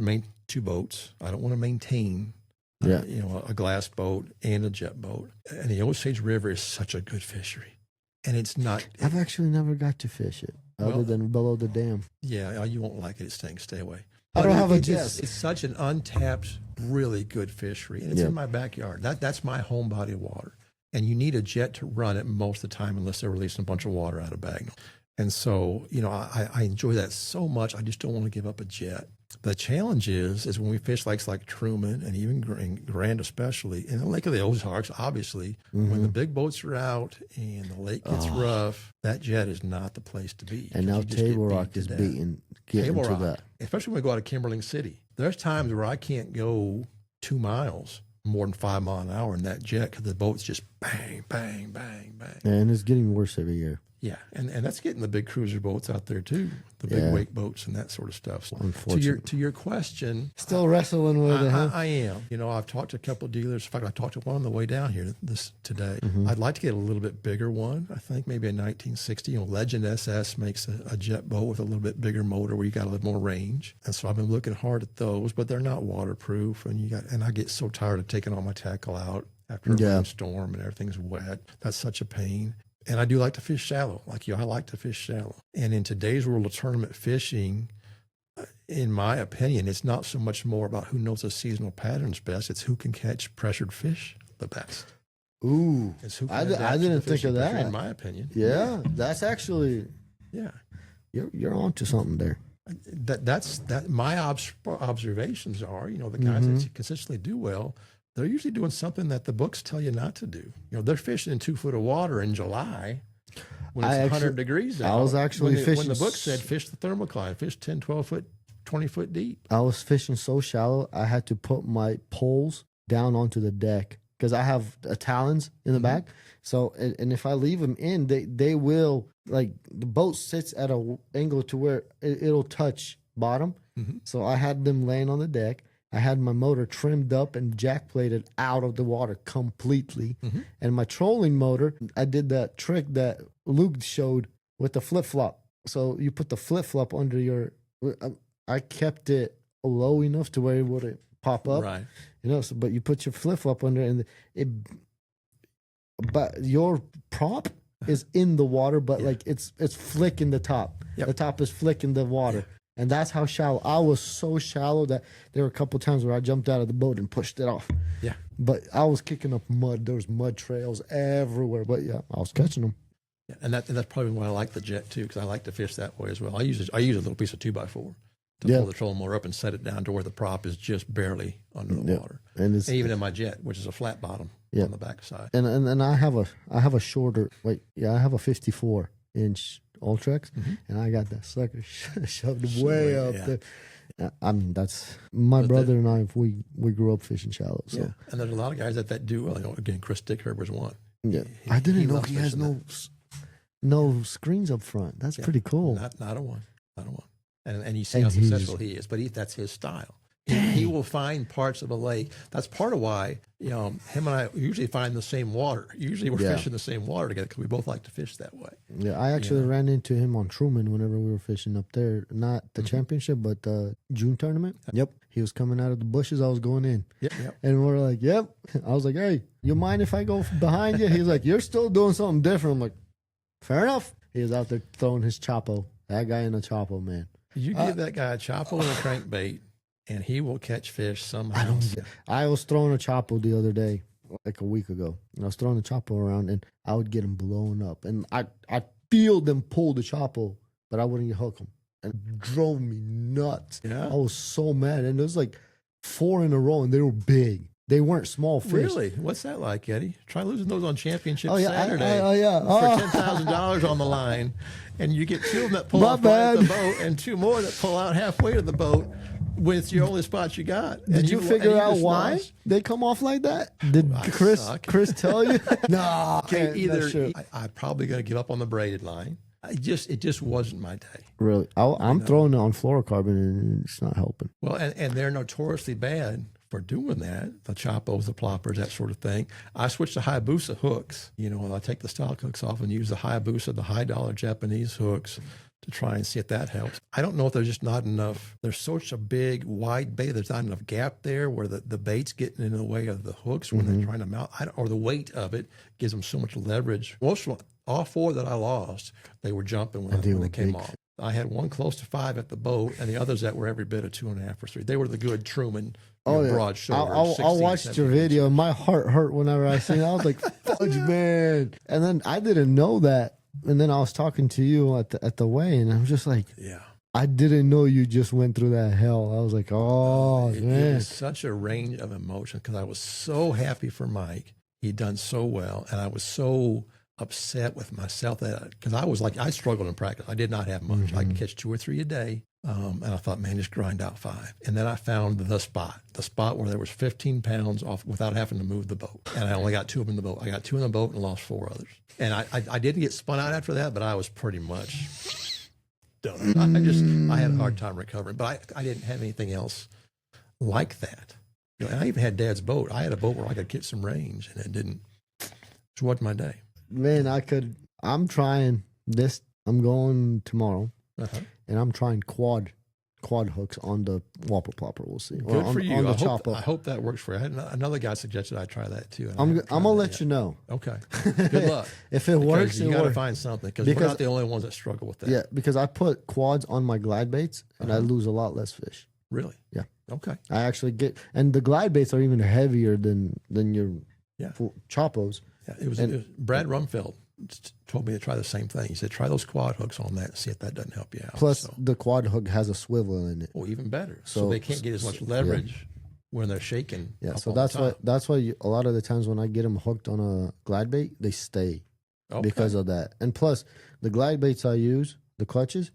two boats. I don't want to maintain, a glass boat and a jet boat. And the Osage River is such a good fishery, and it's not. I've actually never got to fish it other than below the dam. Yeah, you won't like it. It's staying. Stay away. I don't have a jet. It's such an untapped, really good fishery, and it's in my backyard. That's my home body of water. And you need a jet to run it most of the time, unless they're releasing a bunch of water out of Bagnall. And so, I enjoy that so much. I just don't want to give up a jet. The challenge is when we fish lakes like Truman and even Grand especially, and the Lake of the Ozarks, obviously, when the big boats are out and the lake gets rough, that jet is not the place to be. And now Table Rock is getting to that. Especially when we go out of Kimberling City. There's times where I can't go 2 miles more than 5 miles an hour in that jet because the boat's just bang, bang, bang, bang. And it's getting worse every year. Yeah, and that's getting the big cruiser boats out there too, the big wake boats and that sort of stuff. So to your question, still wrestling with it. Huh? I am. I've talked to a couple of dealers. In fact, I talked to one on the way down here today. I'd like to get a little bit bigger one. I think maybe a 1960. Legend SS makes a jet boat with a little bit bigger motor where you got a little more range. And so I've been looking hard at those, but they're not waterproof. And I get so tired of taking all my tackle out after a rainstorm and everything's wet. That's such a pain. And I do like to fish shallow, like you. I like to fish shallow. And in today's world of tournament fishing, in my opinion, it's not so much more about who knows the seasonal patterns best. It's who can catch pressured fish the best. Ooh, I didn't think of that. In my opinion, that's actually you're onto something there. That's my observations are. The guys that consistently do well, they're usually doing something that the books tell you not to do. They're fishing in 2 foot of water in July when it's 100 degrees out. I was actually fishing. When the book said fish the thermocline, fish 10, 12 foot, 20 foot deep. I was fishing so shallow, I had to put my poles down onto the deck because I have talons in the back. So, and if I leave them in, they will, like, the boat sits at an angle to where it'll touch bottom. So I had them laying on the deck. I had my motor trimmed up and jack plated out of the water completely. And my trolling motor, I did that trick that Luke showed with the flip-flop. So you put the flip-flop under your... I kept it low enough to where it wouldn't pop up. Right. But you put your flip-flop under and but your prop is in the water, but like it's flicking the top. The top is flicking the water. And that's how shallow. I was so shallow that there were a couple times where I jumped out of the boat and pushed it off. Yeah. But I was kicking up mud. There was mud trails everywhere. But I was catching them. Yeah, and that's probably why I like the jet too, because I like to fish that way as well. I use a little piece of 2x4 to pull the trolling motor up and set it down to where the prop is just barely under the water. And even in my jet, which is a flat bottom on the back side. And I have a shorter. I have a 54-inch Ultrex, and I got that sucker shoved way up there. I mean, that's my brother and I. We grew up fishing shallow. So. And there's a lot of guys that do well. Again, Chris Dickherber's one. Yeah, I didn't know he has no screens up front. That's pretty cool. Not a one. And you see how successful he is. But that's his style. He will find parts of a lake. That's part of why him and I usually find the same water. Usually we're fishing the same water together because we both like to fish that way. Yeah, I actually ran into him on Truman whenever we were fishing up there. Not the championship, but the June tournament. Yep. He was coming out of the bushes. I was going in. Yep. And we're like, yep. I was like, hey, you mind if I go behind you? He's like, you're still doing something different. I'm like, fair enough. He was out there throwing his Chapo. That guy in a Chapo, man. You give that guy a Chapo and a crankbait, and he will catch fish somehow. I was throwing a Chapo the other day, like a week ago. And I was throwing the Chapo around, and I would get him blown up. And I feel them pull the Chapo, but I wouldn't hook him. And it drove me nuts. Yeah. I was so mad. And it was like 4 in a row, and they were big. They weren't small fish. Really? What's that like, Eddie? Try losing those on Championship Saturday. For $10,000 on the line, and you get 2 of them that pull off the boat, and 2 more that pull out halfway to the boat with your only spots you got. Did you figure out why they come off like that? Did Chris tell you? No. I'm probably going to give up on the braided line. it just wasn't my day. Really, I'm throwing it on fluorocarbon and it's not helping. Well, and they're notoriously bad for doing that. The choppos, the ploppers, that sort of thing. I switched to Hayabusa hooks. You know, I take the stock hooks off and use the Hayabusa, the high-dollar Japanese hooks, to try and see if that helps. I don't know if there's just not enough. There's such a big, wide bait. There's not enough gap there where the bait's getting in the way of the hooks when they're trying to mount. Or the weight of it gives them so much leverage. All 4 that I lost, they were jumping when they came off. I had one close to 5 at the boat, and the others that were every bit of 2.5 or 3. They were the good Truman, broad shoulders. I watched your video, and my heart hurt whenever I seen it. I was like, "Fudge, man!" And then I didn't know that. And then I was talking to you at the weigh, and I'm just like, yeah. I didn't know you just went through that hell. I was like, man. It was such a range of emotion because I was so happy for Mike. He'd done so well, and I was so upset with myself because I struggled in practice. I did not have much. I could catch 2 or 3 a day. And I thought, man, just grind out 5. And then I found the spot where there was 15 pounds off without having to move the boat. And I only got 2 of them in the boat. I got 2 in the boat and lost 4 others. And I didn't get spun out after that, but I was pretty much done. I had a hard time recovering, but I didn't have anything else like that. You know, and I even had Dad's boat. I had a boat where I could get some range, and it wasn't my day. Man, I'm trying this. I'm going tomorrow, and I'm trying quad hooks on the whopper plopper. We'll see. Good for you. On the I hope that works for you. I had another guy suggested I try that too. I'm gonna let you know. Okay. Good luck. If it works, you got to find something because we're not the only ones that struggle with that. Yeah, because I put quads on my glide baits and I lose a lot less fish. Really? Yeah. Okay. I actually and the glide baits are even heavier than your choppos. Yeah, it was Brad Rumfeld told me to try the same thing. He said, try those quad hooks on that and see if that doesn't help you out. Plus, the quad hook has a swivel in it. Well, even better. So they can't get as much leverage when they're shaking. Yeah, so that's why a lot of the times when I get them hooked on a glide bait, they stay because of that. And plus, the glide baits I use, the clutches,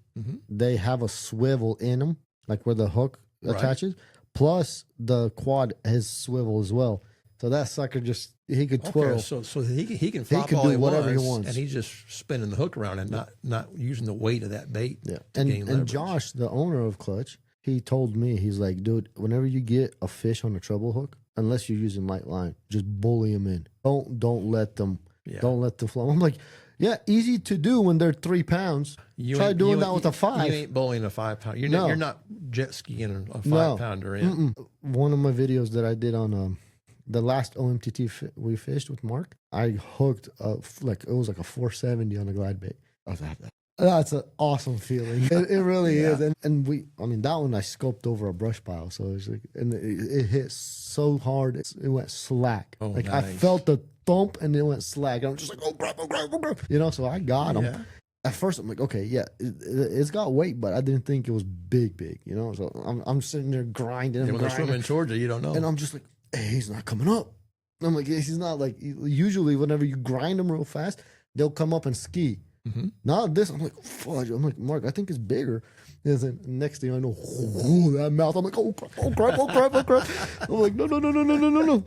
they have a swivel in them, like where the hook attaches. Plus, the quad has swivel as well. So that sucker he could twirl. So he can flop all do whatever he wants, and he's just spinning the hook around and not using the weight of that bait. Yeah, and Josh, the owner of Clutch, he told me, he's like, dude, whenever you get a fish on a treble hook, unless you're using light line, just bully them in. Don't let them flow. I'm like, yeah, easy to do when they're 3 pounds. Try doing that with a 5. You ain't bullying a 5 pound. You're not jet skiing a 5 pounder in. One of my videos that I did on the last OMTT we fished with Mark, I hooked it was like a 470 on a glide bait. I was like, that's an awesome feeling. It really is. And that one I scoped over a brush pile, so it was like, and it hit so hard it went slack. Nice. I felt the thump and it went slack. And I'm just like, oh crap. You know, so I got him. Yeah. At first, I'm like, okay, yeah, it's got weight, but I didn't think it was big, you know. So I'm sitting there grinding. When they're swimming in Georgia, you don't know. And I'm just like, hey, he's not coming up. I'm like, he's not like, usually whenever you grind them real fast, they'll come up and ski. Not this. I'm like, fudge. I'm like, Mark, I think it's bigger. And then next thing I know, that mouth. I'm like, oh crap. I'm like, no.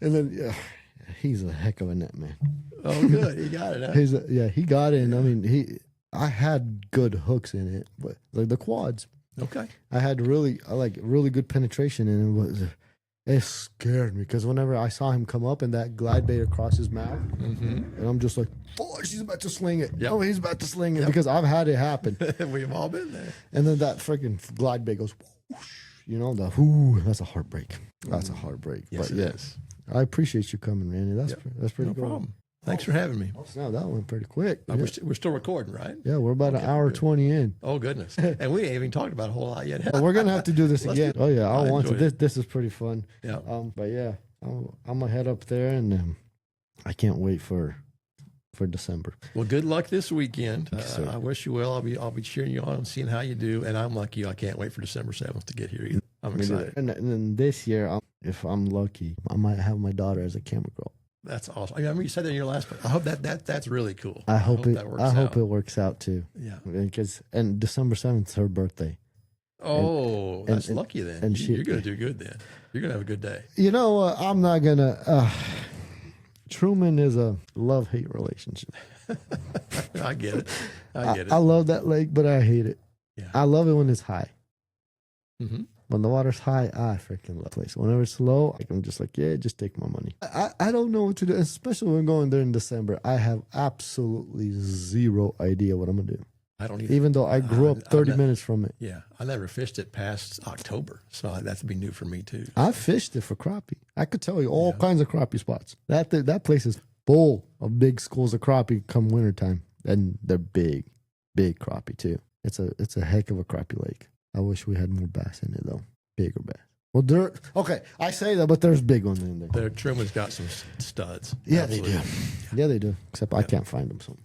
And then, he's a heck of a net man. Oh, good. He got it. Huh? He got it. And I mean, I had good hooks in it, but like the quads. Okay. I had really good penetration in it. It scared me because whenever I saw him come up and that glide bait across his mouth, and I'm just like, oh, he's about to sling it. Yep. Oh, he's about to sling it because I've had it happen. We've all been there. And then that freaking glide bait goes, whoosh, you know, that's a heartbreak. That's a heartbreak. Yes, but yes. I appreciate you coming, Randy. That's pretty cool. No problem. Thanks for having me. No, that went pretty quick. We're still recording, right? Yeah, we're about an hour 20 in. Oh, goodness. And we ain't even talked about a whole lot yet. We're going to have to do this again. Oh, yeah. I want to. This is pretty fun. Yeah. But, yeah, I'm going to head up there, and I can't wait for December. Well, good luck this weekend. Yes, I wish you well. I'll be cheering you on and seeing how you do. And I'm like you. I can't wait for December 7th to get here either. I'm excited. And then this year, if I'm lucky, I might have my daughter as a camera girl. That's awesome. I mean, you said that in your last part. I hope that's really cool. I hope it works out too. Yeah. And December 7th is her birthday. Oh, that's lucky then. And you're going to do good then. You're going to have a good day. You know, I'm not going to. Truman is a love-hate relationship. I get it. I get it. I love that lake, but I hate it. Yeah. I love it when it's high. Mm-hmm. When the water's high, I freaking love the place. Whenever it's low, I'm just like, yeah, just take my money. I don't know what to do, especially when going there in December. I have absolutely zero idea what I'm going to do. I don't Even though I grew up 30 minutes from it. Yeah. I never fished it past October. So that'd be new for me too. I fished it for crappie. I could tell you all kinds of crappie spots. That place is full of big schools of crappie come wintertime. And they're big crappie too. It's a heck of a crappie lake. I wish we had more bass in it though. Bigger bass. Well, okay, I say that, but there's big ones in there. Truman's got some studs. Yeah, Absolutely. they do. Yeah, they do. Except I can't find them. So,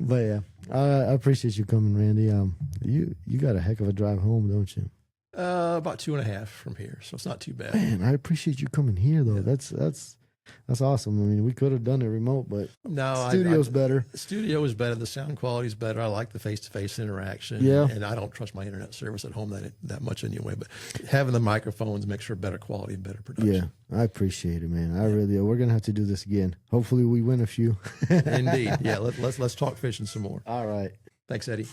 but yeah, I appreciate you coming, Randy. You got a heck of a drive home, don't you? About 2.5 from here, so it's not too bad. Man, I appreciate you coming here though. Yeah. That's awesome. I mean, we could have done it remote, but no, studio's better. The studio is better. The sound quality is better. I like the face-to-face interaction. Yeah. And I don't trust my internet service at home that much anyway. But having the microphones makes for better quality and better production. Yeah, I appreciate it, man. I really. We're gonna have to do this again. Hopefully, we win a few. Indeed. Yeah. Let's talk fishing some more. All right. Thanks, Eddie.